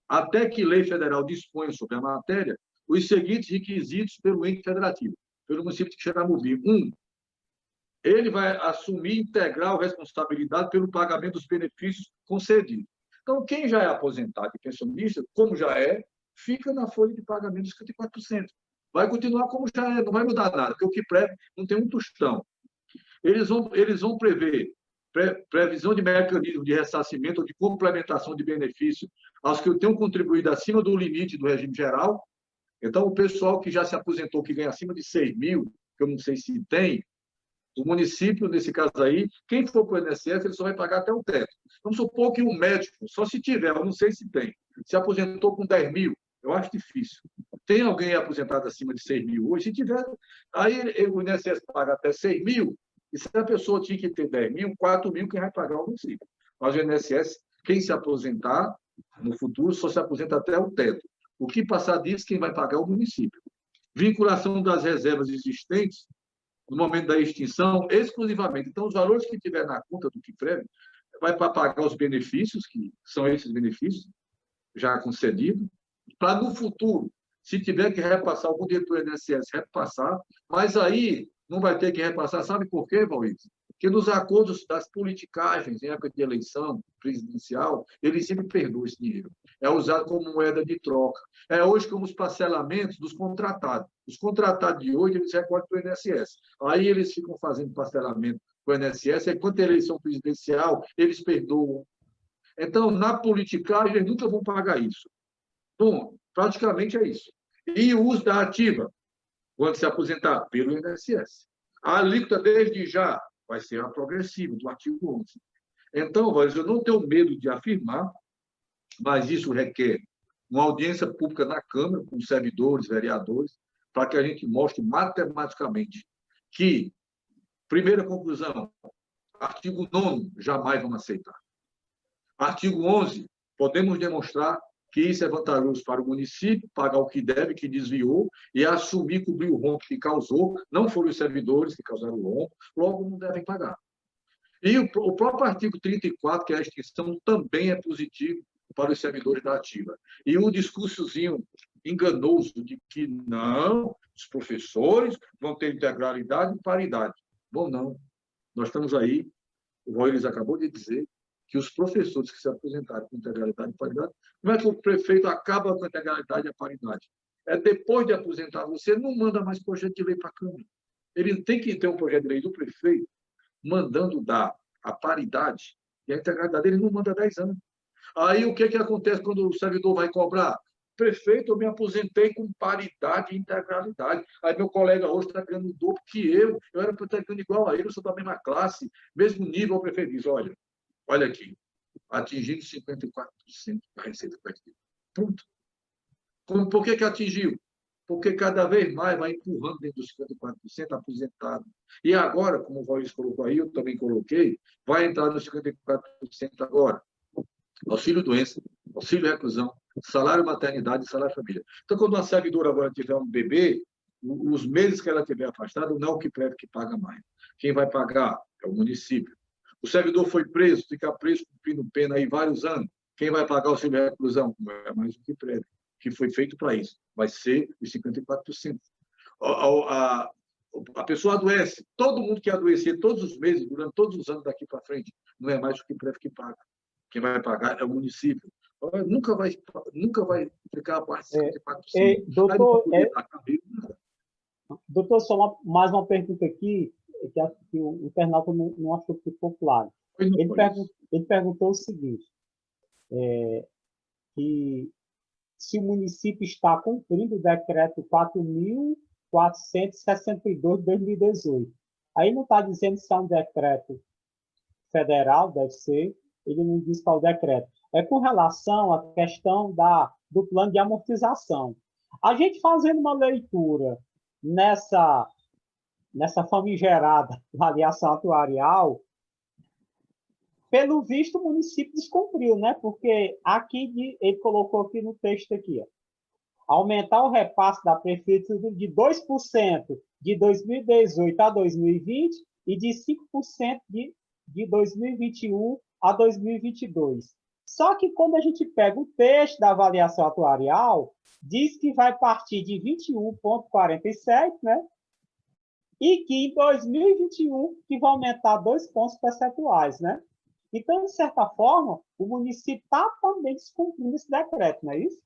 Speaker 3: até que lei federal disponha sobre a matéria, os seguintes requisitos pelo ente federativo, pelo município de Xeramobim. 1. Ele vai assumir integral responsabilidade pelo pagamento dos benefícios concedidos. Então, quem já é aposentado e pensionista, como já é, fica na folha de pagamento dos 54%. Vai continuar como já é, não vai mudar nada, porque o que preve não tem um tostão. Eles vão prever previsão de mecanismo de ressarcimento ou de complementação de benefício aos que tenham contribuído acima do limite do regime geral. Então, o pessoal que já se aposentou, que ganha acima de 6 mil, que eu não sei se tem, o município, nesse caso aí, quem for para o INSS, ele só vai pagar até o teto. Vamos supor que um médico, só se tiver, eu não sei se tem, se aposentou com 10 mil, eu acho difícil. Tem alguém aposentado acima de 6 mil hoje? Se tiver, aí o INSS paga até 6 mil, e se a pessoa tinha que ter 10 mil, 4 mil, quem vai pagar é o município. Mas o INSS, quem se aposentar no futuro, só se aposenta até o teto. O que passar disso, quem vai pagar é o município. Vinculação das reservas existentes no momento da extinção, exclusivamente. Então, os valores que tiver na conta do que preve, vai para pagar os benefícios, que são esses benefícios já concedidos, para no futuro, se tiver que repassar algum dinheiro do INSS, repassar, mas aí não vai ter que repassar, sabe por quê, Valdir? Porque nos acordos das politicagens, em época de eleição presidencial, ele sempre perdoa esse dinheiro. É usado como moeda de troca. É hoje como os parcelamentos dos contratados. Os contratados de hoje, eles recolhem para o INSS. Aí eles ficam fazendo parcelamento para o INSS, e quando a eleição presidencial, eles perdoam. Então, na politicagem, eles nunca vão pagar isso. Bom, praticamente é isso. E o uso da ativa, quando se aposentar, pelo INSS. A alíquota, desde já, vai ser a progressiva, do artigo 11. Então, eu não tenho medo de afirmar, mas isso requer uma audiência pública na Câmara, com servidores, vereadores, para que a gente mostre matematicamente que, primeira conclusão, artigo 9º, jamais vamos aceitar. Artigo 11, podemos demonstrar que isso é vantajoso para o município, pagar o que deve, que desviou, e assumir, cobrir o rombo que causou, não foram os servidores que causaram o rombo, logo não devem pagar. E o próprio artigo 34, que é a extinção, também é positivo para os servidores da ativa. E um discursozinho enganoso de que não, os professores vão ter integralidade e paridade. Bom, não. Nós estamos aí, o Royles acabou de dizer, que os professores que se aposentaram com integralidade e paridade, não é que o prefeito acaba com a integralidade e a paridade. É depois de aposentar, você não manda mais projeto de lei para a Câmara. Ele tem que ter um projeto de lei do prefeito mandando dar a paridade e a integralidade. Ele não manda 10 anos. Aí o que acontece quando o servidor vai cobrar? Prefeito, eu me aposentei com paridade e integralidade. Aí meu colega hoje está ganhando o dobro que eu era para estar ganhando igual a ele, eu sou da mesma classe, mesmo nível. O prefeito diz, olha aqui, atingindo 54% da receita coletiva. Pronto. Por que atingiu? Porque cada vez mais vai empurrando dentro dos 54% aposentado. E agora, como o Valdir colocou aí, eu também coloquei, vai entrar nos 54% agora. Auxílio-doença, auxílio-reclusão, salário-maternidade e salário-família. Então, quando uma servidora agora tiver um bebê, os meses que ela tiver afastada, não é o que preve que paga mais. Quem vai pagar é o município. O servidor foi preso, fica preso cumprindo pena aí vários anos. Quem vai pagar o auxílio-reclusão? Não é mais o que preve, que foi feito para isso. Vai ser os 54%. A pessoa adoece, todo mundo que adoecer todos os meses, durante todos os anos daqui para frente, não é mais o que preve que paga. Quem vai pagar é o município. Nunca vai ficar abaixo de 54%.
Speaker 1: Doutor, só mais uma pergunta aqui, que o internauta não achou que ficou claro. Ele perguntou o seguinte, que se o município está cumprindo o decreto 4.462 de 2018. Aí não está dizendo se é um decreto federal, deve ser, ele não diz qual decreto. É com relação à questão do plano de amortização. A gente fazendo uma leitura nessa famigerada avaliação atuarial, pelo visto o município descumpriu, né? Porque aqui ele colocou aqui no texto aqui, aumentar o repasse da prefeitura de 2% de 2018 a 2020 e de 5% de 2021 a 2022. Só que quando a gente pega o texto da avaliação atuarial, diz que vai partir de 21,47, né? E que em 2021 que vai aumentar 2 pontos percentuais, né? Então, de certa forma, o município está também descumprindo esse decreto, não é isso?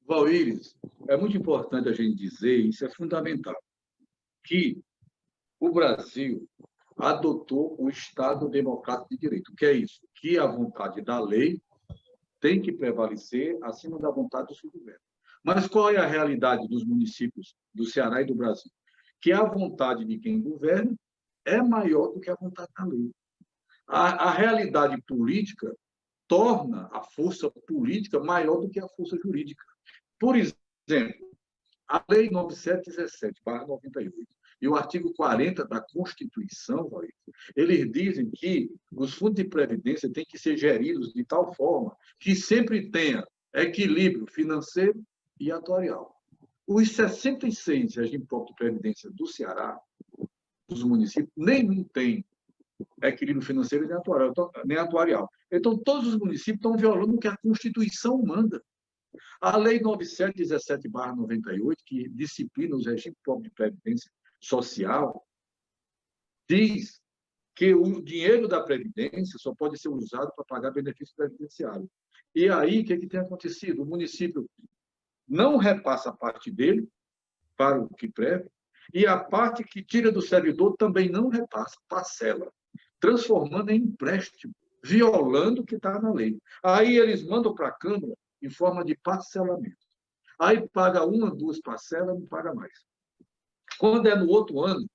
Speaker 3: Valíris, é muito importante a gente dizer, isso é fundamental, que o Brasil adotou o Estado Democrático de Direito. O que é isso? Que a vontade da lei tem que prevalecer acima da vontade do seu governo. Mas qual é a realidade dos municípios do Ceará e do Brasil? Que a vontade de quem governa é maior do que a vontade da lei. A realidade política torna a força política maior do que a força jurídica. Por exemplo, a Lei 9717/98 e o artigo 40 da Constituição, eles dizem que os fundos de previdência têm que ser geridos de tal forma que sempre tenha equilíbrio financeiro e atuarial. Os 66 regimes próprios de previdência do Ceará, dos municípios, nenhum tem equilíbrio financeiro nem atuarial. Então, todos os municípios estão violando o que a Constituição manda. A Lei 9717/98, que disciplina os regimes próprios de previdência social, diz que o dinheiro da Previdência só pode ser usado para pagar benefício previdenciário. E aí, o que tem acontecido? O município não repassa a parte dele para o que preve, e a parte que tira do servidor também não repassa, parcela, transformando em empréstimo, violando o que está na lei. Aí eles mandam para a Câmara em forma de parcelamento. Aí paga 1, 2 parcelas, não paga mais. Quando é no outro ano,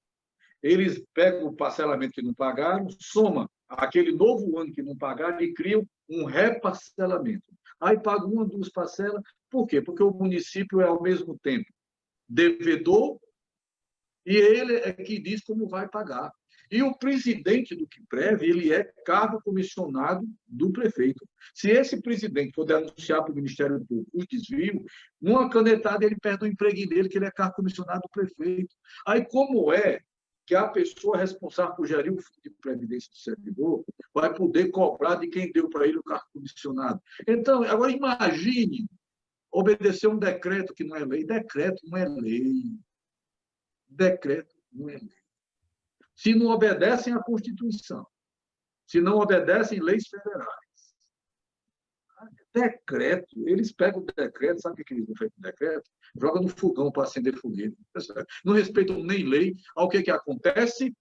Speaker 3: eles pegam o parcelamento que não pagaram, soma aquele novo ano que não pagaram e criam um reparcelamento. Aí pagam uma, duas parcelas. Por quê? Porque o município é, ao mesmo tempo, devedor e ele é que diz como vai pagar. E o presidente do QUIPREV, ele é cargo comissionado do prefeito. Se esse presidente for denunciar para o Ministério Público os desvios, numa canetada ele perde o emprego dele, que ele é cargo comissionado do prefeito. Aí como é que a pessoa responsável por gerir o fundo de previdência do servidor vai poder cobrar de quem deu para ele o cargo comissionado? Então, agora imagine obedecer um decreto que não é lei. Decreto não é lei. Decreto não é lei. Se não obedecem à Constituição, se não obedecem leis federais. Decreto, eles pegam o decreto, sabe o que eles não fazem com o decreto? Joga no fogão para acender foguete. Não respeitam nem lei. Aí o que acontece?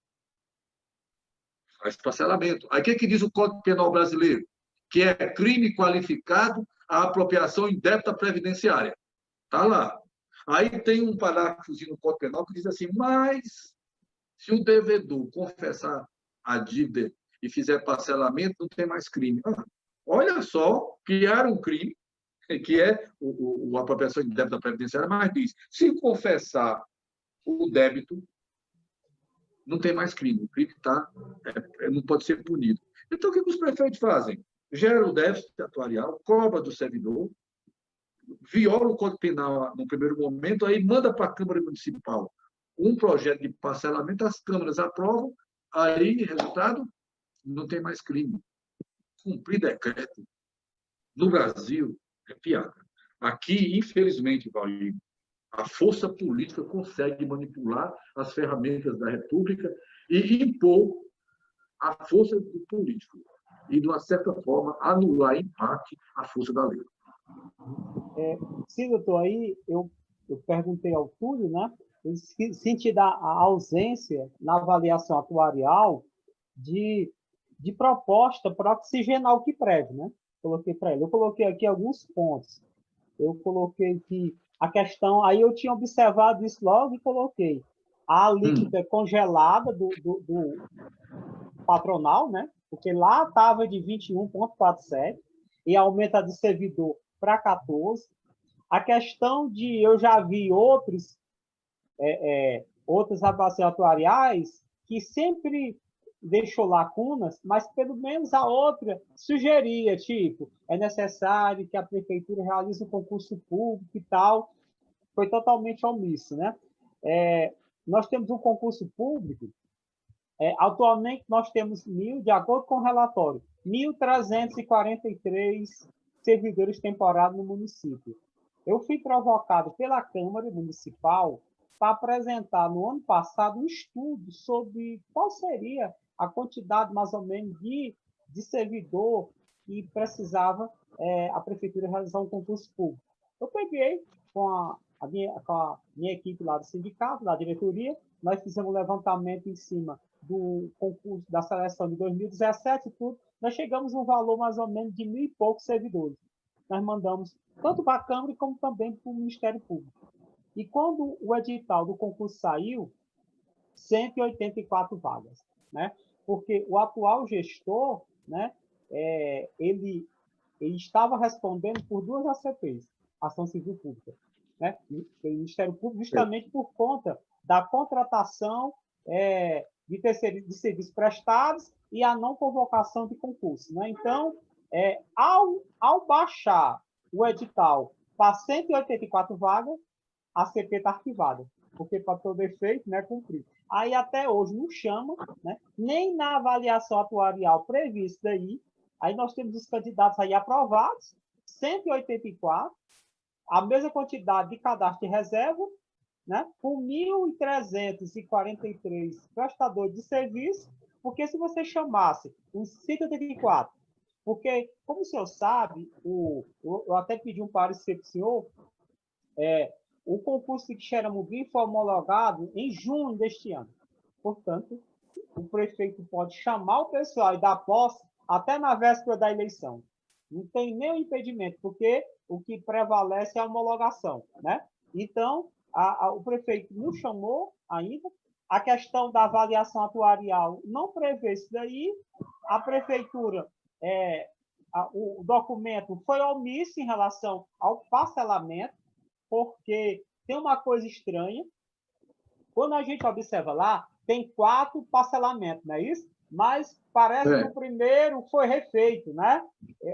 Speaker 3: Faz parcelamento. Aí o que diz o Código Penal brasileiro? Que é crime qualificado a apropriação indébita previdenciária. Está lá. Aí tem um parágrafozinho no Código Penal que diz assim, mas se o devedor confessar a dívida e fizer parcelamento, não tem mais crime. Olha só, criaram um crime, que é a apropriação de débito da previdenciária, mas diz, se confessar o débito, não tem mais crime. O crime não pode ser punido. Então, o que os prefeitos fazem? Gera o déficit atuarial, cobra do servidor, viola o Código Penal no primeiro momento, aí manda para a Câmara Municipal um projeto de parcelamento, as câmaras aprovam, aí, resultado, não tem mais crime. Cumprir decreto no Brasil é piada. Aqui, infelizmente, Valdir, a força política consegue manipular as ferramentas da República e impor a força do político e, de uma certa forma, anular, em parte, a força da lei.
Speaker 1: Sim, doutor, aí eu perguntei ao Túlio, né? Ele senti a ausência na avaliação atuarial de proposta para oxigenar o QUIPREV, né? Coloquei para ele. Eu coloquei aqui alguns pontos. Eu coloquei que a questão... Aí eu tinha observado isso logo e coloquei a alíquota congelada do patronal, né? Porque lá estava de 21,47 e aumenta de servidor para 14. A questão de... Eu já vi outras avaliações atuariais que sempre deixou lacunas, mas pelo menos a outra sugeria, tipo, é necessário que a prefeitura realize um concurso público e tal. Foi totalmente omisso, né? Nós temos um concurso público, atualmente nós temos de acordo com o relatório, 1.343 servidores temporários no município. Eu fui provocado pela Câmara Municipal para apresentar, no ano passado, um estudo sobre qual seria a quantidade, mais ou menos, de servidor que precisava a Prefeitura realizar um concurso público. Eu peguei com a minha equipe lá do sindicato, da diretoria, nós fizemos um levantamento em cima do concurso, da seleção de 2017 e tudo, nós chegamos a um valor mais ou menos de 1.000 e poucos servidores. Nós mandamos tanto para a Câmara como também para o Ministério Público. E quando o edital do concurso saiu, 184 vagas, né? Porque o atual gestor, né, ele estava respondendo por 2 ACPs, Ação Civil Pública, né? O Ministério Público, justamente por conta da contratação de serviços prestados e a não convocação de concurso, né? Então, ao baixar o edital para 184 vagas, a CP está arquivada, porque para todo efeito, né, cumprir. Aí até hoje não chama, né, nem na avaliação atuarial prevista aí nós temos os candidatos aí aprovados, 184, a mesma quantidade de cadastro de reserva, né, com 1.343 prestadores de serviço, porque se você chamasse uns 184, porque, como o senhor sabe, eu até pedi um parecer para o senhor, o concurso de Xeramobim foi homologado em junho deste ano. Portanto, o prefeito pode chamar o pessoal e dar posse até na véspera da eleição. Não tem nenhum impedimento, porque o que prevalece é a homologação, né? Então, o prefeito não chamou ainda, a questão da avaliação atuarial não prevê isso daí. A prefeitura, o documento foi omisso em relação ao parcelamento, porque tem uma coisa estranha. Quando a gente observa lá, tem 4 parcelamentos, não é isso? Mas parece que o primeiro foi refeito, né?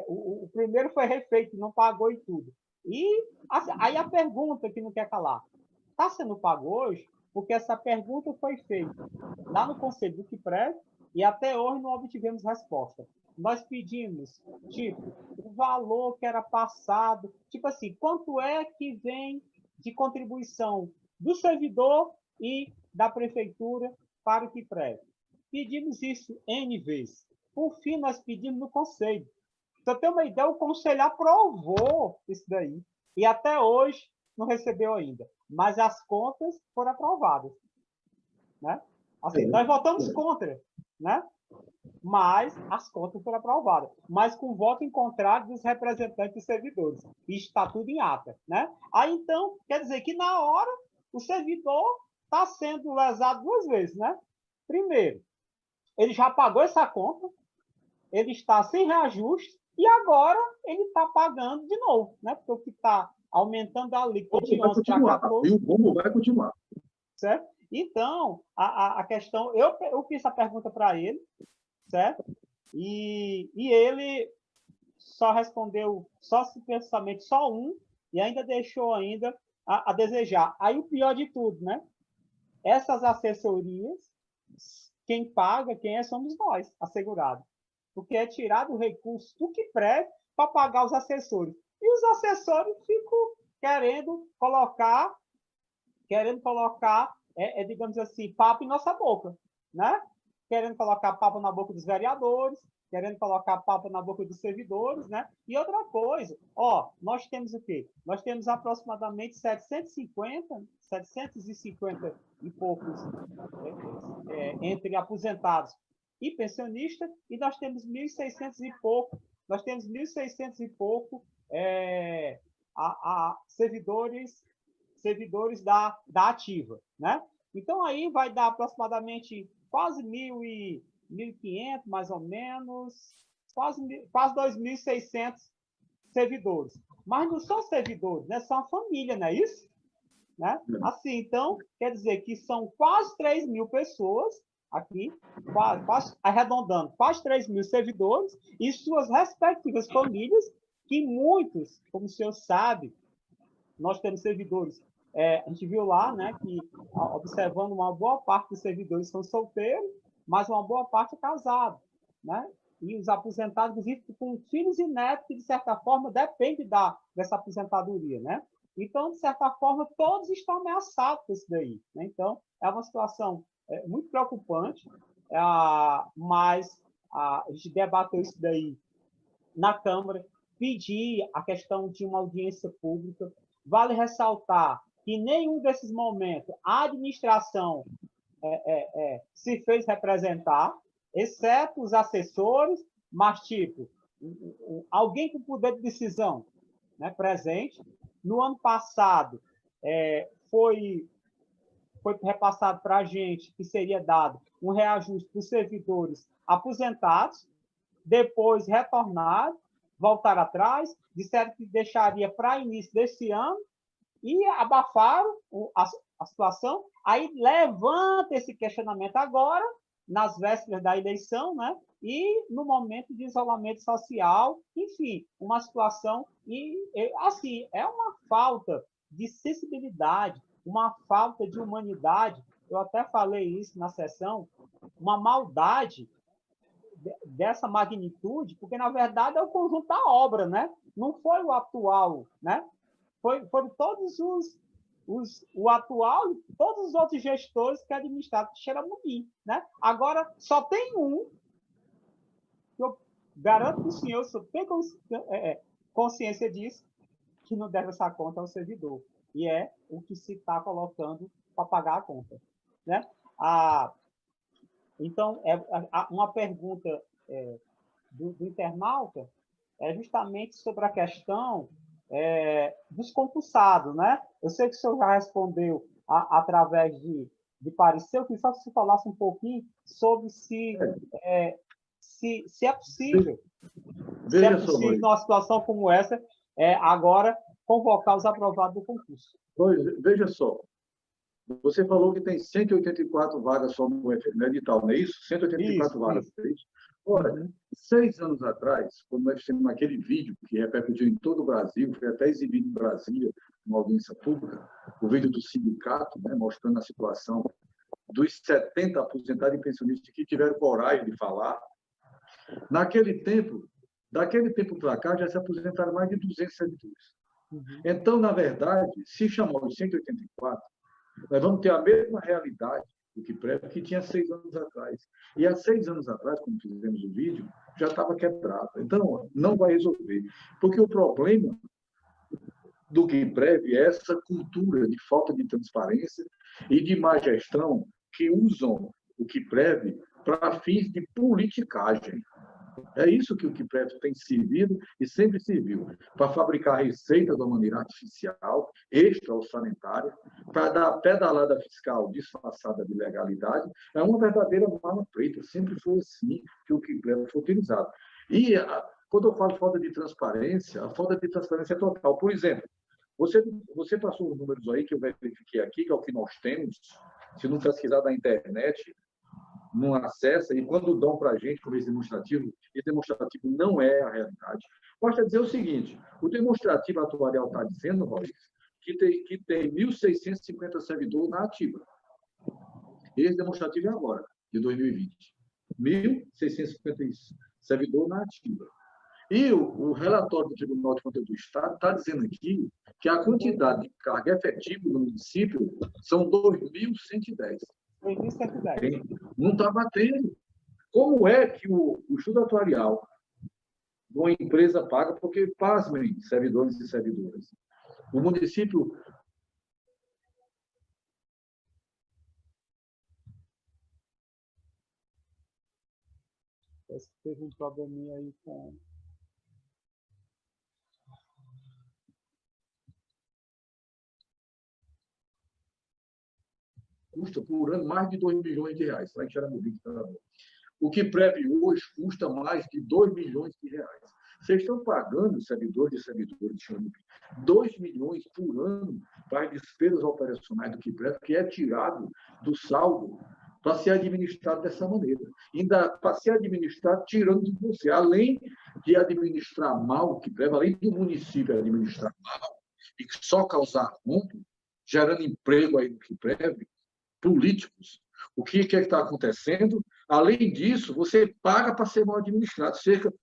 Speaker 1: O primeiro foi refeito, não pagou e tudo. E aí a pergunta que não quer calar, está sendo pago hoje? Porque essa pergunta foi feita lá no Conselho do CIPREV e até hoje não obtivemos resposta. Nós pedimos, tipo, o valor que era passado, tipo assim, quanto é que vem de contribuição do servidor e da prefeitura para o CIPREV. Pedimos isso N vezes. Por fim, nós pedimos no Conselho. Para você ter uma ideia, o Conselho aprovou isso daí. E até hoje não recebeu ainda. Mas as contas foram aprovadas. Né? Assim, nós votamos contra, né? Mas as contas foram aprovadas. Mas com voto em contrário dos representantes dos servidores. Isso está tudo em ata. Né? Aí, então, quer dizer que na hora o servidor está sendo lesado 2 vezes. Né? Primeiro, ele já pagou essa conta, ele está sem reajuste, e agora ele está pagando de novo, né? Porque o que está aumentando a alíquota de 11 para 14.
Speaker 3: E o bombo vai continuar.
Speaker 1: Certo? Então, a questão... Eu fiz a pergunta para ele, certo? E ele só respondeu supostamente só um, e ainda deixou ainda a desejar. Aí o pior de tudo, né? Essas assessorias, quem paga, somos nós, assegurados. Porque é tirado o recurso do CIPREV para pagar os assessores. E os assessores ficam querendo colocar, digamos assim, papo em nossa boca, né? Querendo colocar papo na boca dos vereadores, querendo colocar papo na boca dos servidores, né? E outra coisa, nós temos o quê? Nós temos aproximadamente 750 e poucos entre aposentados e pensionistas, e nós temos 1.600 e pouco, servidores da ativa, né? Então, aí vai dar aproximadamente quase 1.500, mais ou menos, quase 2.600 servidores. Mas não são servidores, né? São a família, não é isso? Né? Assim, então, quer dizer que são quase 3.000 pessoas aqui, arredondando, quase 3.000 servidores e suas respectivas famílias, que muitos, como o senhor sabe, nós temos servidores. A gente viu lá, né, que observando uma boa parte dos servidores são solteiros, mas uma boa parte é casado, né? E os aposentados, inclusive, com filhos e netos, que, de certa forma, dependem dessa aposentadoria, né? Então, de certa forma, todos estão ameaçados com isso daí, né? Então, é uma situação muito preocupante, mas a gente debateu isso daí na Câmara, pedir a questão de uma audiência pública. Vale ressaltar que em nenhum desses momentos a administração se fez representar, exceto os assessores, mas, tipo, alguém com poder de decisão, né, presente. No ano passado, foi repassado para a gente que seria dado um reajuste para os servidores aposentados, depois retornaram, voltaram atrás, disseram que deixaria para início desse ano e abafaram a situação. Aí levanta esse questionamento agora, nas vésperas da eleição, né? E no momento de isolamento social, enfim, uma situação, assim, é uma falta de sensibilidade, uma falta de humanidade, eu até falei isso na sessão, uma maldade dessa magnitude, porque, na verdade, é o conjunto da obra, né? Não foi o atual, né? Foram todos o atual e todos os outros gestores que administraram Xeramobim, né? Agora, só tem um, que eu garanto que o senhor só tem consciência disso, que não deve essa conta ao servidor, e é o que se está colocando para pagar a conta, né? Então, uma pergunta do internauta é justamente sobre a questão dos concursados, né? Eu sei que o senhor já respondeu através de parecer, eu queria só que você falasse um pouquinho sobre se é possível,
Speaker 3: Veja só,
Speaker 1: numa situação como essa, agora convocar os aprovados do concurso.
Speaker 3: veja só, você falou que tem 184 vagas só no edital, não é isso? 184 vagas, é isso? Olha, 6 anos atrás, quando nós fizemos aquele vídeo que repercutiu em todo o Brasil, foi até exibido em Brasília, numa audiência pública, o vídeo do sindicato, né, mostrando a situação dos 70 aposentados e pensionistas que tiveram coragem de falar. Daquele tempo para cá, já se aposentaram mais de 200 servidores. Então, na verdade, se chamar os 184, nós vamos ter a mesma realidade do que prévio que tinha 6 anos atrás. E há 6 anos atrás, quando fizemos o vídeo, já estava quebrado. Então, não vai resolver. Porque o problema do que prévio é essa cultura de falta de transparência e de má gestão que usam o que prévio para fins de politicagem. É isso que o QUIPREV tem servido e sempre serviu, para fabricar receita de uma maneira artificial, extra-orçamentária, para dar pedalada fiscal disfarçada de legalidade. É uma verdadeira mala preta, sempre foi assim que o QUIPREV foi utilizado. E quando eu falo falta de transparência, a falta de transparência é total. Por exemplo, você passou os números aí que eu verifiquei aqui, que é o que nós temos, se não pesquisar na internet, não acessa, e quando dão para a gente como esse demonstrativo não é a realidade. Basta dizer o seguinte, o demonstrativo atuarial está dizendo, Rogério, que tem 1.650 servidores na ativa. Esse demonstrativo é agora, de 2020. 1.650 servidores na ativa. E o relatório do Tribunal de Contas do Estado está dizendo aqui que a quantidade de carga efetiva no município são 2.110. Não está batendo. Como é que o estudo atuarial de uma empresa paga? Porque, pasmem, servidores e servidoras, o município...
Speaker 1: Parece que teve um probleminha aí com...
Speaker 3: custa por ano mais de 2 milhões de reais, lá em Xaramubi. O que prévio hoje custa mais de 2 milhões de reais. Vocês estão pagando, servidores e servidoras de Xaramubi, 2 milhões por ano para as despesas operacionais do que prévio, que é tirado do saldo para ser administrado dessa maneira. Ainda para ser administrado tirando de você, além de administrar mal o que prévio, além do município administrar mal e só causar rompo, gerando emprego aí no que prévio, políticos. O que está acontecendo? Além disso, você paga para ser mal administrado,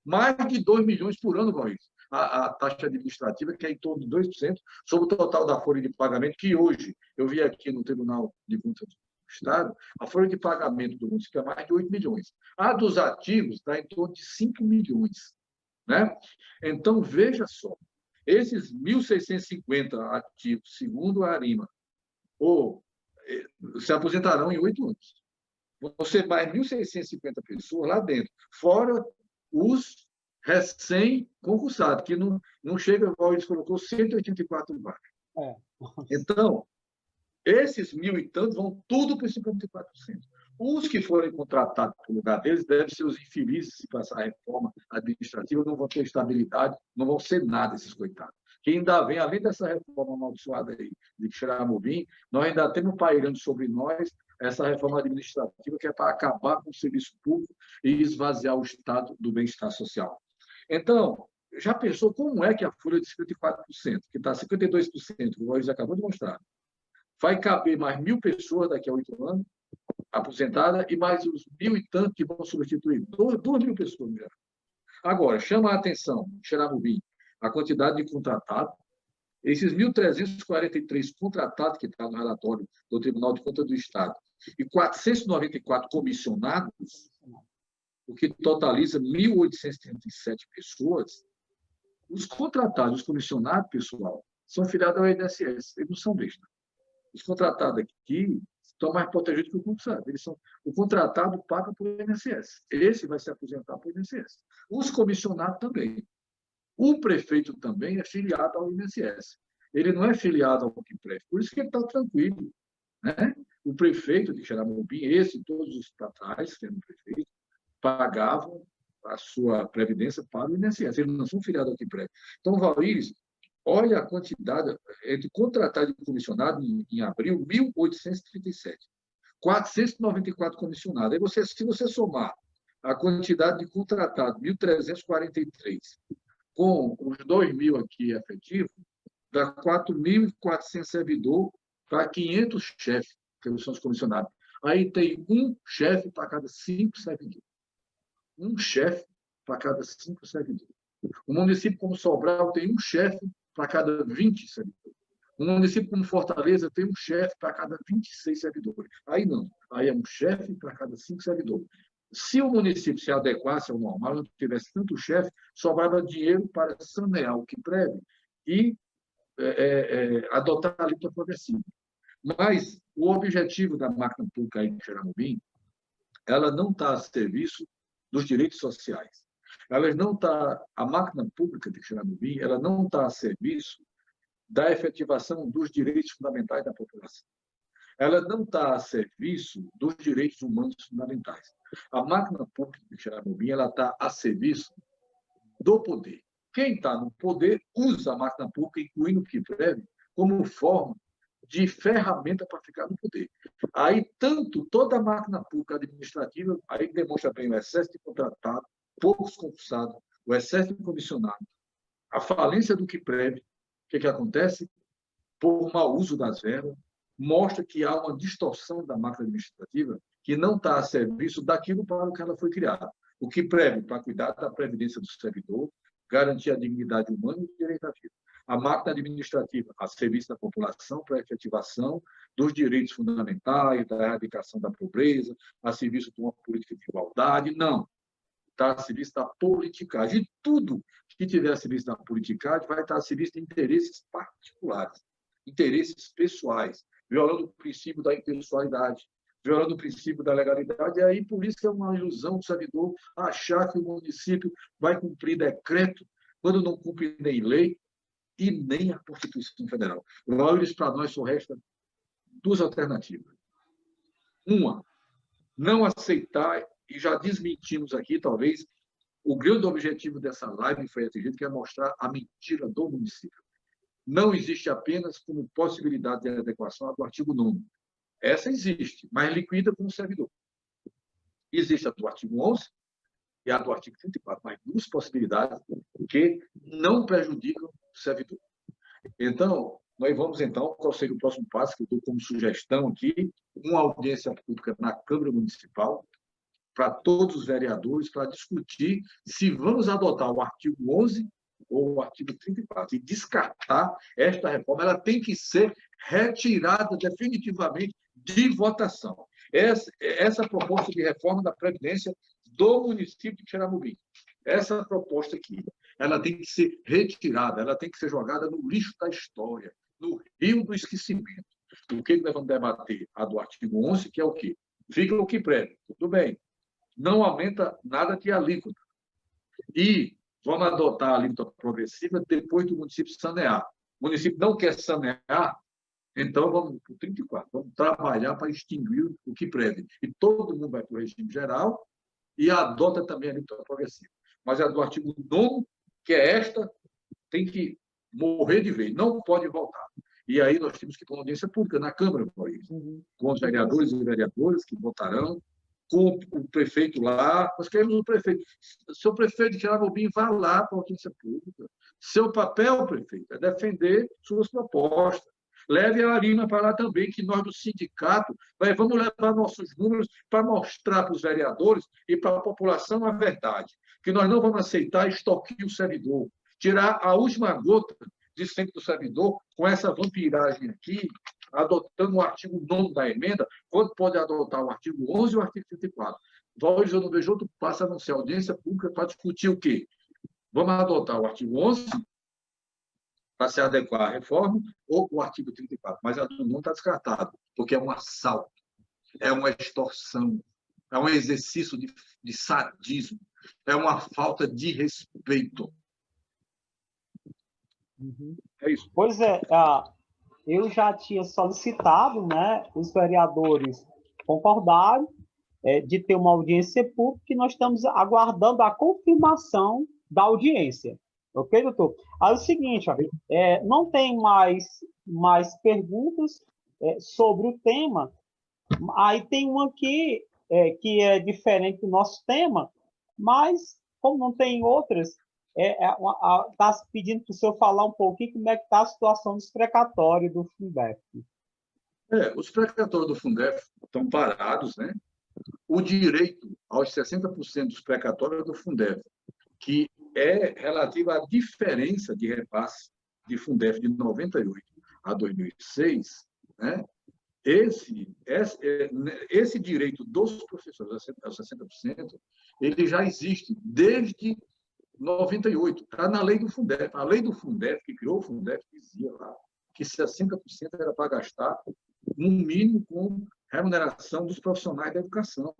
Speaker 3: mais de 2 milhões por ano, Maurício. A taxa administrativa, que é em torno de 2% sobre o total da folha de pagamento, que hoje, eu vi aqui no Tribunal de Contas do Estado, a folha de pagamento do município é mais de 8 milhões. A dos ativos está em torno de 5 milhões. Né? Então, veja só, esses 1.650 ativos, segundo a Arima, se aposentarão em 8 anos. Você mais 1.650 pessoas lá dentro, fora os recém-concursados, que não chega, igual eles colocou, 184 vagas. Então, esses 1.000 e tantos vão tudo para os 54%. Os que forem contratados no lugar deles devem ser os infelizes se passar a reforma administrativa, não vão ter estabilidade, não vão ser nada esses coitados. Que ainda vem, além dessa reforma amaldiçoada aí de Xaramubi, nós ainda temos pairando sobre nós essa reforma administrativa que é para acabar com o serviço público e esvaziar o Estado do bem-estar social. Então, já pensou como é que a folha de 54%, que está 52%, como o Luiz acabou de mostrar, vai caber mais 1.000 pessoas daqui a 8 anos, aposentadas, e mais os 1.000 e tantos que vão substituir, 2.000 pessoas já. Agora, chama a atenção, Xaramubi, a quantidade de contratados, esses 1.343 contratados que está no relatório do Tribunal de Contas do Estado e 494 comissionados, o que totaliza 1.837 pessoas, os contratados, os comissionados, pessoal, são filiados ao INSS, eles não são bestas. Os contratados aqui estão mais protegidos que o concursado. O contratado paga por INSS. Esse vai se aposentar por INSS. Os comissionados também. O prefeito também é filiado ao INSS. Ele não é filiado ao QUIPREV. Por isso que ele está tranquilo. Né? o prefeito de Xeramobim, esse e todos os estatais, sendo prefeito, pagavam a sua previdência para o INSS. Eles não são filiados ao Quimpreve. Então, Valíris, olha a quantidade, entre contratado e comissionado, em abril, 1.837. 494 comissionados. Aí você, se você somar a quantidade de contratados, 1.343, com os 2.000 aqui efetivos, dá 4.400 servidores para 500 chefes, que são os comissionados. Aí tem um chefe para cada 5 servidores. Um chefe para cada 5 servidores. Um município como Sobral tem um chefe para cada 20 servidores. Um município como Fortaleza tem um chefe para cada 26 servidores. Aí não. Aí é um chefe para cada 5 servidores. Se o município se adequasse ao normal, não tivesse tanto chefe, sobrava dinheiro para sanear o Quimpreve e adotar a alíquota progressiva. Mas o objetivo da máquina pública aí em Xeramobim, ela não está a serviço dos direitos sociais. A máquina pública de Xeramobim, ela não está a serviço da efetivação dos direitos fundamentais da população. Ela não está a serviço dos direitos humanos fundamentais. A máquina pública de Xeramobim, ela está a serviço do poder. Quem está no poder usa a máquina pública, incluindo o Quimpreve, como forma de ferramenta para ficar no poder. Aí, tanto toda a máquina pública administrativa, aí demonstra bem o excesso de contratado, poucos concursados, o excesso de comissionado, a falência do Quimpreve. O que acontece? Por mau uso das verbas, mostra que há uma distorção da máquina administrativa que não está a serviço daquilo para o que ela foi criada. O Quimpreve, para cuidar da previdência do servidor, garantir a dignidade humana e o direito à vida. A máquina administrativa a serviço da população para a efetivação dos direitos fundamentais, da erradicação da pobreza, a serviço de uma política de igualdade. Não. Está a serviço da politicagem. E tudo que tiver a serviço da politicagem vai estar a serviço de interesses particulares, interesses pessoais, violando o princípio da impessoalidade, violando o princípio da legalidade. E aí, por isso que é uma ilusão do servidor achar que o município vai cumprir decreto quando não cumpre nem lei e nem a Constituição Federal. Valores, para nós, só resta 2 alternativas. Uma, não aceitar, e já desmentimos aqui, talvez, o grande objetivo dessa live foi atingido, que é mostrar a mentira do município. Não existe apenas como possibilidade de adequação do artigo 9º. Essa existe, mas liquida como servidor. Existe a do artigo 11 e a do artigo 34, mas 2 possibilidades que não prejudicam o servidor. Então, nós vamos, qual seria o próximo passo, que eu dou como sugestão aqui, uma audiência pública na Câmara Municipal, para todos os vereadores, para discutir se vamos adotar o artigo 11 ou o artigo 34, e descartar esta reforma. Ela tem que ser retirada definitivamente de votação. Essa proposta de reforma da Previdência do município de Xeramobim, essa proposta aqui, ela tem que ser retirada, ela tem que ser jogada no lixo da história, no rio do esquecimento. O que nós vamos debater? A do artigo 11, que é o quê? Fica o que preve, tudo bem. Não aumenta nada de alíquota. E vamos adotar a alíquota progressiva depois do município sanear. O município não quer sanear, então vamos para o 34. Vamos trabalhar para extinguir o que preve. E todo mundo vai para o regime geral e adota também a alíquota progressiva. Mas a do artigo 9º, que é esta, tem que morrer de vez, não pode voltar. E aí nós temos que ir para uma audiência pública na Câmara, com os vereadores e vereadoras que votarão, com o prefeito lá. Nós queremos o prefeito. Seu prefeito de Xeramobim, vá lá para a audiência pública. Seu papel, prefeito, é defender suas propostas. Leve a Arina para lá também, que nós do sindicato vamos levar nossos números para mostrar para os vereadores e para a população a verdade, que nós não vamos aceitar extorquir o servidor, tirar a última gota de sempre do servidor com essa vampiragem aqui, adotando o artigo 9º da emenda, quando pode adotar o artigo 11 e o artigo 34. Valores, eu não vejo outro passo a não ser audiência pública para discutir o quê? Vamos adotar o artigo 11 para se adequar à reforma, ou o artigo 34, mas a do não está descartado, porque é um assalto, é uma extorsão, é um exercício de sadismo, é uma falta de respeito.
Speaker 1: Uhum.
Speaker 3: É isso.
Speaker 1: Pois é, eu já tinha solicitado, né, os vereadores concordaram de ter uma audiência pública e nós estamos aguardando a confirmação da audiência. Ok, doutor? Aí é o seguinte, ó, não tem mais perguntas sobre o tema. Aí tem uma aqui que é diferente do nosso tema, mas como não tem outras, está pedindo para o senhor falar um pouquinho como é que está a situação dos precatórios do Fundef.
Speaker 3: Os precatórios do Fundef estão parados, né? O direito aos 60% dos precatórios do Fundef, que é relativo à diferença de repasse de Fundef de 98 a 2006, né? Esse direito dos professores aos 60%, ele já existe desde 98, está na lei do Fundef. A lei do Fundef, que criou o Fundef, dizia lá que 60% era para gastar, no mínimo, com remuneração dos profissionais da educação.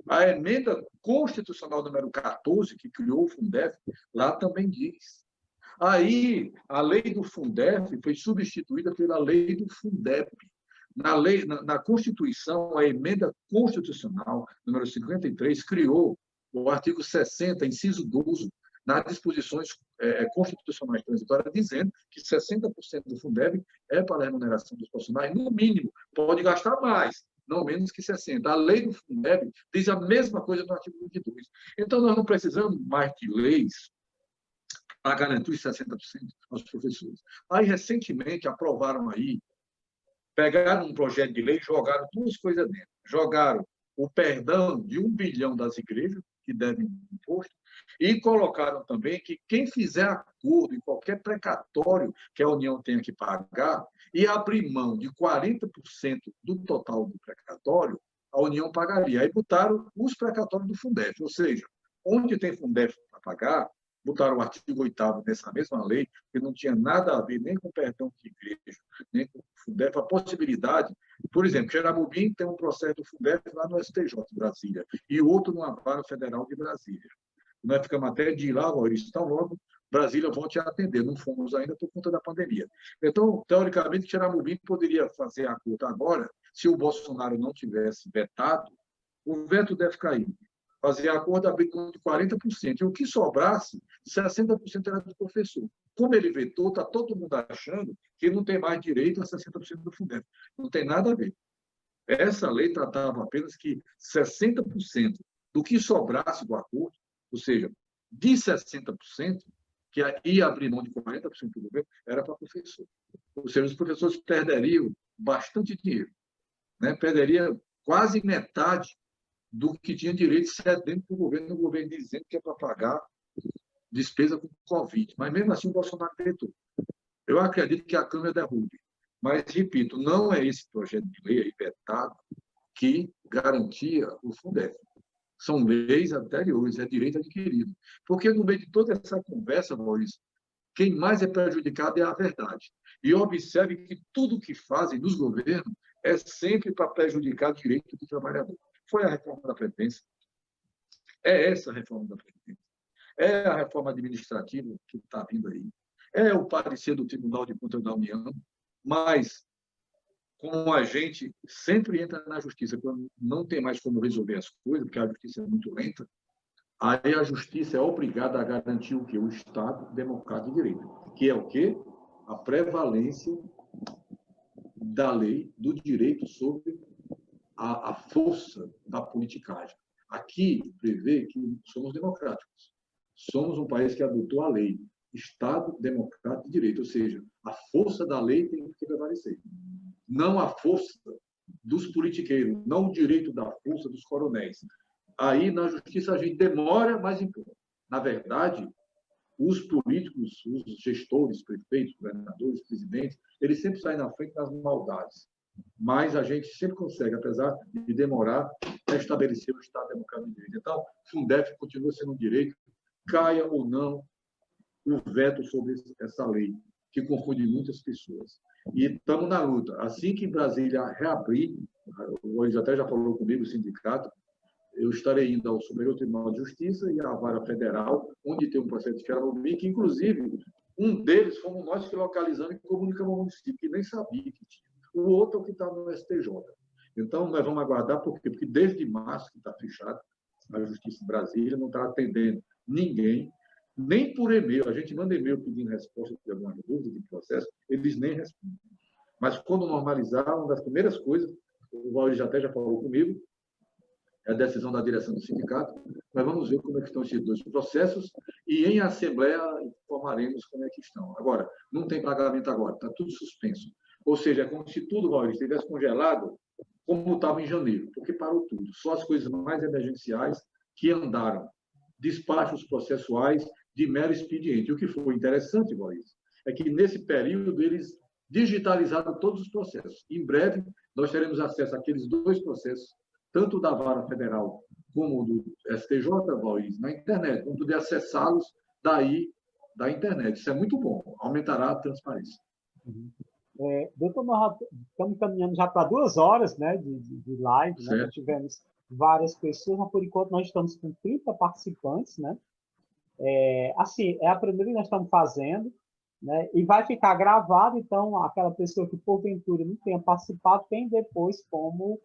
Speaker 3: A emenda constitucional número 14, que criou o Fundef, lá também diz. Aí, a lei do Fundef foi substituída pela lei do Fundeb. Na Constituição, a emenda constitucional número 53 criou o artigo 60, inciso 12, nas disposições constitucionais transitórias, dizendo que 60% do Fundeb é para a remuneração dos profissionais, no mínimo, pode gastar mais, não menos que 60%. A lei do Fundeb diz a mesma coisa no artigo 22. Então, nós não precisamos mais de leis para garantir os 60% aos professores. Aí, recentemente, aprovaram aí, pegaram um projeto de lei e jogaram duas coisas dentro. Jogaram o perdão de 1 bilhão das igrejas, que devem imposto, e colocaram também que quem fizer acordo em qualquer precatório que a União tenha que pagar e abrir mão de 40% do total do precatório, a União pagaria. Aí botaram os precatórios do Fundef, ou seja, onde tem Fundef para pagar, botaram o artigo 8º dessa mesma lei, que não tinha nada a ver nem com perdão de igreja, nem com o Fundef, a possibilidade. Por exemplo, Xeramobim tem um processo do Fundef lá no STJ de Brasília e outro no Amparo Federal de Brasília. Nós ficamos até de ir lá, Maurício, tão logo Brasília volte a atender. Não fomos ainda por conta da pandemia. Então, teoricamente, Xeramobim poderia fazer a acordo agora, se o Bolsonaro não tivesse vetado, o veto deve cair. Fazer acordo abrindo de 40%. E o que sobrasse, 60% era do professor. Como ele vetou, está todo mundo achando que não tem mais direito a 60% do Fundef. Não tem nada a ver. Essa lei tratava apenas que 60% do que sobrasse do acordo, ou seja, de 60%, que ia abrir mão de 40% do governo, era para professor. Ou seja, os professores perderiam bastante dinheiro, né? Perderia quase metade do que tinha direito cedendo para o governo dizendo que é para pagar despesa com Covid. Mas, mesmo assim, o Bolsonaro vetou. Eu acredito que a Câmara derrube. Mas, repito, não é esse projeto de lei aí vetado que garantia o Fundef. São leis anteriores, é direito adquirido. Porque, no meio de toda essa conversa, Maurício, quem mais é prejudicado é a verdade. E observe que tudo que fazem nos governos é sempre para prejudicar o direito do trabalhador. Foi a reforma da Previdência. É essa a reforma da Previdência. É a reforma administrativa que está vindo aí. É o parecer do Tribunal de Contas da União. Mas, como a gente sempre entra na justiça, quando não tem mais como resolver as coisas, porque a justiça é muito lenta, aí a justiça é obrigada a garantir o quê? O Estado democrático de direito. Que é o quê? A prevalência da lei, do direito sobre a força da politicagem. Aqui prevê que somos democráticos. Somos um país que adotou a lei. Estado democrático de direito, ou seja, a força da lei tem que prevalecer. Não a força dos politiqueiros, não o direito da força dos coronéis. Aí, na justiça, a gente demora, mas impõe. Na verdade, os políticos, os gestores, prefeitos, governadores, presidentes, eles sempre saem na frente das maldades. Mas a gente sempre consegue, apesar de demorar, estabelecer o Estado Democrático de Direito. Então, o Fundef continua sendo um direito, caia ou não o veto sobre essa lei, que confunde muitas pessoas. E estamos na luta. Assim que Brasília reabrir, o Luiz até já falou comigo, o sindicato, eu estarei indo ao Superior Tribunal de Justiça e à Vara Federal, onde tem um processo de Xeramobim, que, inclusive, Um deles fomos nós que localizamos e comunicamos ao município, que nem sabia que tinha. O outro é o que está no STJ. Então, nós vamos aguardar, por quê? Porque desde março que está fechado, a Justiça de Brasília não está atendendo ninguém, nem por e-mail. A gente manda e-mail pedindo resposta de alguma dúvida de processo, eles nem respondem. Mas, quando normalizar, uma das primeiras coisas, o Valdir até já falou comigo, é a decisão da direção do sindicato. Nós vamos ver como é que estão esses dois processos e, em assembleia, informaremos como é que estão. Agora, não tem pagamento agora, está tudo suspenso. Ou seja, é como se tudo, Valdir, estivesse congelado, como estava em janeiro, porque parou tudo. Só as coisas mais emergenciais que andaram. Despachos processuais de mero expediente. O que foi interessante, Valdir, é que, nesse período, eles digitalizaram todos os processos. Em breve, nós teremos acesso àqueles dois processos, tanto da Vara Federal como do STJ, Valdir, na internet. Vamos poder acessá-los daí, da internet. Isso é muito bom, aumentará a transparência.
Speaker 1: Doutor, nós estamos caminhando já para 2 horas, né, de live, né? Nós tivemos várias pessoas, mas por enquanto nós estamos com 30 participantes, né? Assim, é a primeira que nós estamos fazendo, né? E vai ficar gravado, então aquela pessoa que porventura não tenha participado tem depois como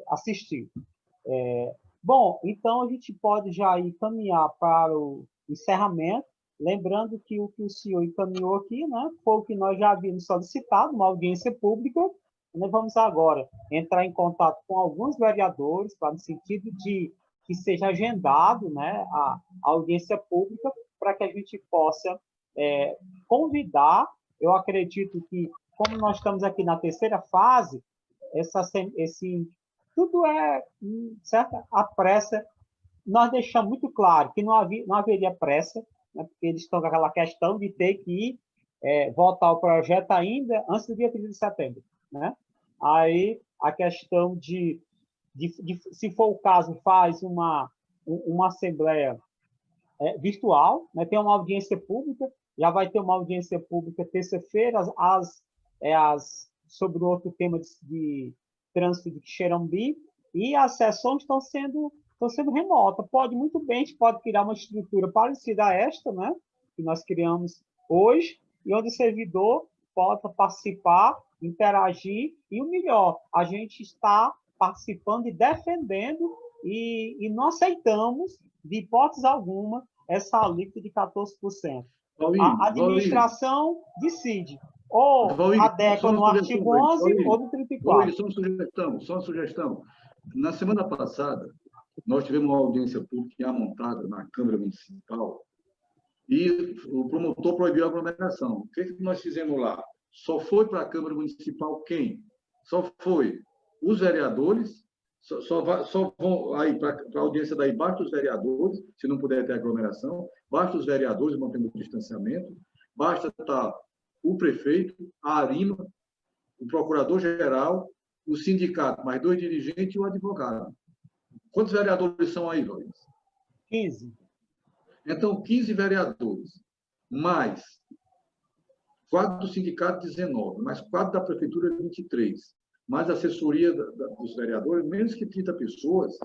Speaker 1: assistir. Bom, então a gente pode já ir caminhar para o encerramento, lembrando que o senhor encaminhou aqui, né, foi o que nós já havíamos solicitado, uma audiência pública. Nós vamos agora entrar em contato com alguns vereadores, no sentido de que seja agendado, né, a audiência pública, para que a gente possa convidar. Eu acredito que, como nós estamos aqui na terceira fase, tudo é certa a pressa. Nós deixamos muito claro que não haveria pressa, né, porque eles estão com aquela questão de ter que votar o projeto ainda antes do dia 30 de setembro. Né? Aí, a questão de se for o caso, faz uma assembleia virtual, né? Tem uma audiência pública, já vai ter uma audiência pública terça-feira, sobre o outro tema de trânsito de Xerambi, e as sessões estão sendo remotas. Pode muito bem, a gente pode criar uma estrutura parecida a esta, né, que nós criamos hoje, e onde o servidor possa participar, interagir, e o melhor, a gente está participando e defendendo, e não aceitamos, de hipótese alguma, essa alíquota de 14%. A administração decide, ou adequa no artigo 11 ou no 34.
Speaker 3: Só uma sugestão. Na semana passada, nós tivemos uma audiência pública montada na Câmara Municipal e o promotor proibiu a aglomeração. O que nós fizemos lá? Só foi para a Câmara Municipal quem? Só foi os vereadores, só vão aí para a audiência daí, basta os vereadores, se não puder ter aglomeração, basta os vereadores mantendo o distanciamento, basta estar o prefeito, a ARIMA, o procurador-geral, o sindicato, mais 2 dirigentes e o advogado. Quantos vereadores são aí, Luiz?
Speaker 1: 15.
Speaker 3: Então, 15 vereadores, mais 4 do sindicato, 19, mais 4 da prefeitura, 23, mais a assessoria dos vereadores, menos que 30 pessoas,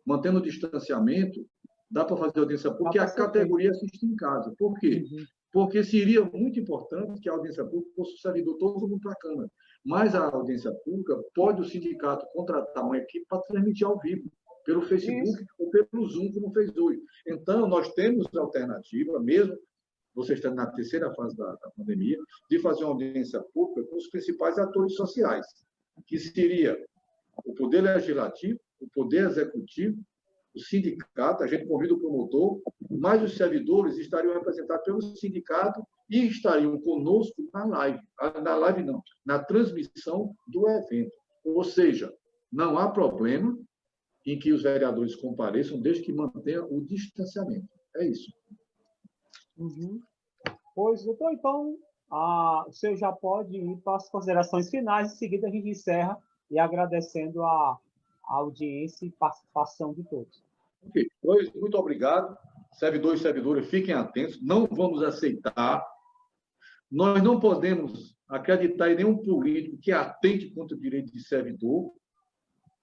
Speaker 3: mantendo o distanciamento, dá para fazer audiência pública, porque a categoria assiste em casa. Por quê? Porque seria muito importante que a audiência pública fosse o servidor todo mundo para a Câmara. Mas a audiência pública pode o sindicato contratar uma equipe para transmitir ao vivo, pelo Facebook ou pelo Zoom, como fez hoje. Então, nós temos a alternativa, mesmo você estando na terceira fase da pandemia, de fazer uma audiência pública com os principais atores sociais, que seria o Poder Legislativo, o Poder Executivo, o sindicato, a gente convida o promotor, mas os servidores estariam representados pelo sindicato e estariam conosco na live. Na live não, na transmissão do evento. Ou seja, não há problema em que os vereadores compareçam, desde que mantenham o distanciamento. É isso.
Speaker 1: Pois, doutor, então, o senhor já pode ir para as considerações finais, em seguida a gente encerra e agradecendo a audiência e participação de todos.
Speaker 3: Ok, pois, muito obrigado. Servidores e servidoras, fiquem atentos, não vamos aceitar. Nós não podemos acreditar em nenhum político que atente contra o direito de servidor.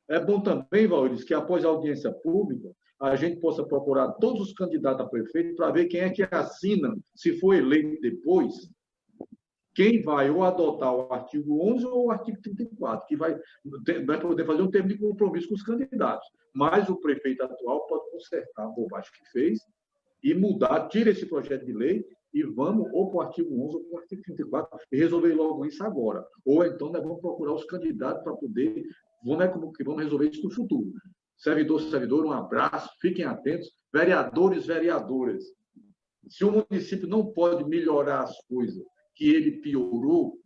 Speaker 3: É bom também, Valdir, que após a audiência pública, a gente possa procurar todos os candidatos a prefeito para ver quem é que assina, se for eleito depois, quem vai ou adotar o artigo 11 ou o artigo 34, que vai poder fazer um termo de compromisso com os candidatos. Mas o prefeito atual pode consertar a bobagem que fez e mudar, tira esse projeto de lei e vamos ou para o artigo 11 ou para o artigo 34 e resolver logo isso agora. Ou então nós vamos procurar os candidatos para poder, vamos resolver isso no futuro. Servidor, servidor, um abraço, fiquem atentos. Vereadores, vereadoras, se o município não pode melhorar as coisas que ele piorou,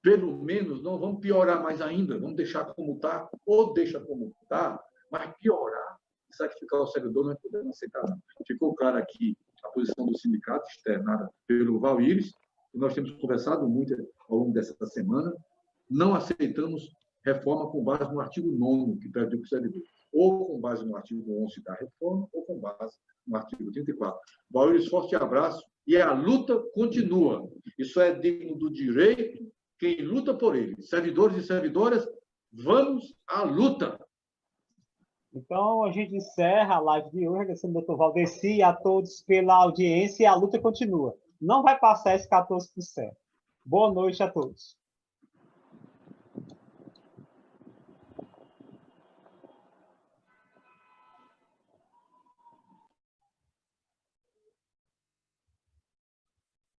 Speaker 3: pelo menos não vamos piorar mais ainda, vamos deixar como está, ou deixa como está, mas piorar, sacrificar o servidor, não é podemos aceitar. Ficou claro aqui a posição do sindicato, externada pelo Valíris, que nós temos conversado muito ao longo dessa semana. Não aceitamos reforma com base no artigo 9º, que previu o servidor, ou com base no artigo 11 da reforma, ou com base no artigo 34. Valíris, forte abraço, e a luta continua. Isso é digno do direito, quem luta por ele. Servidores e servidoras, vamos à luta!
Speaker 1: Então, a gente encerra a live de hoje, agradecendo ao Dr. Valdeci e a todos pela audiência, e a luta continua. Não vai passar esse 14%. Boa noite a todos.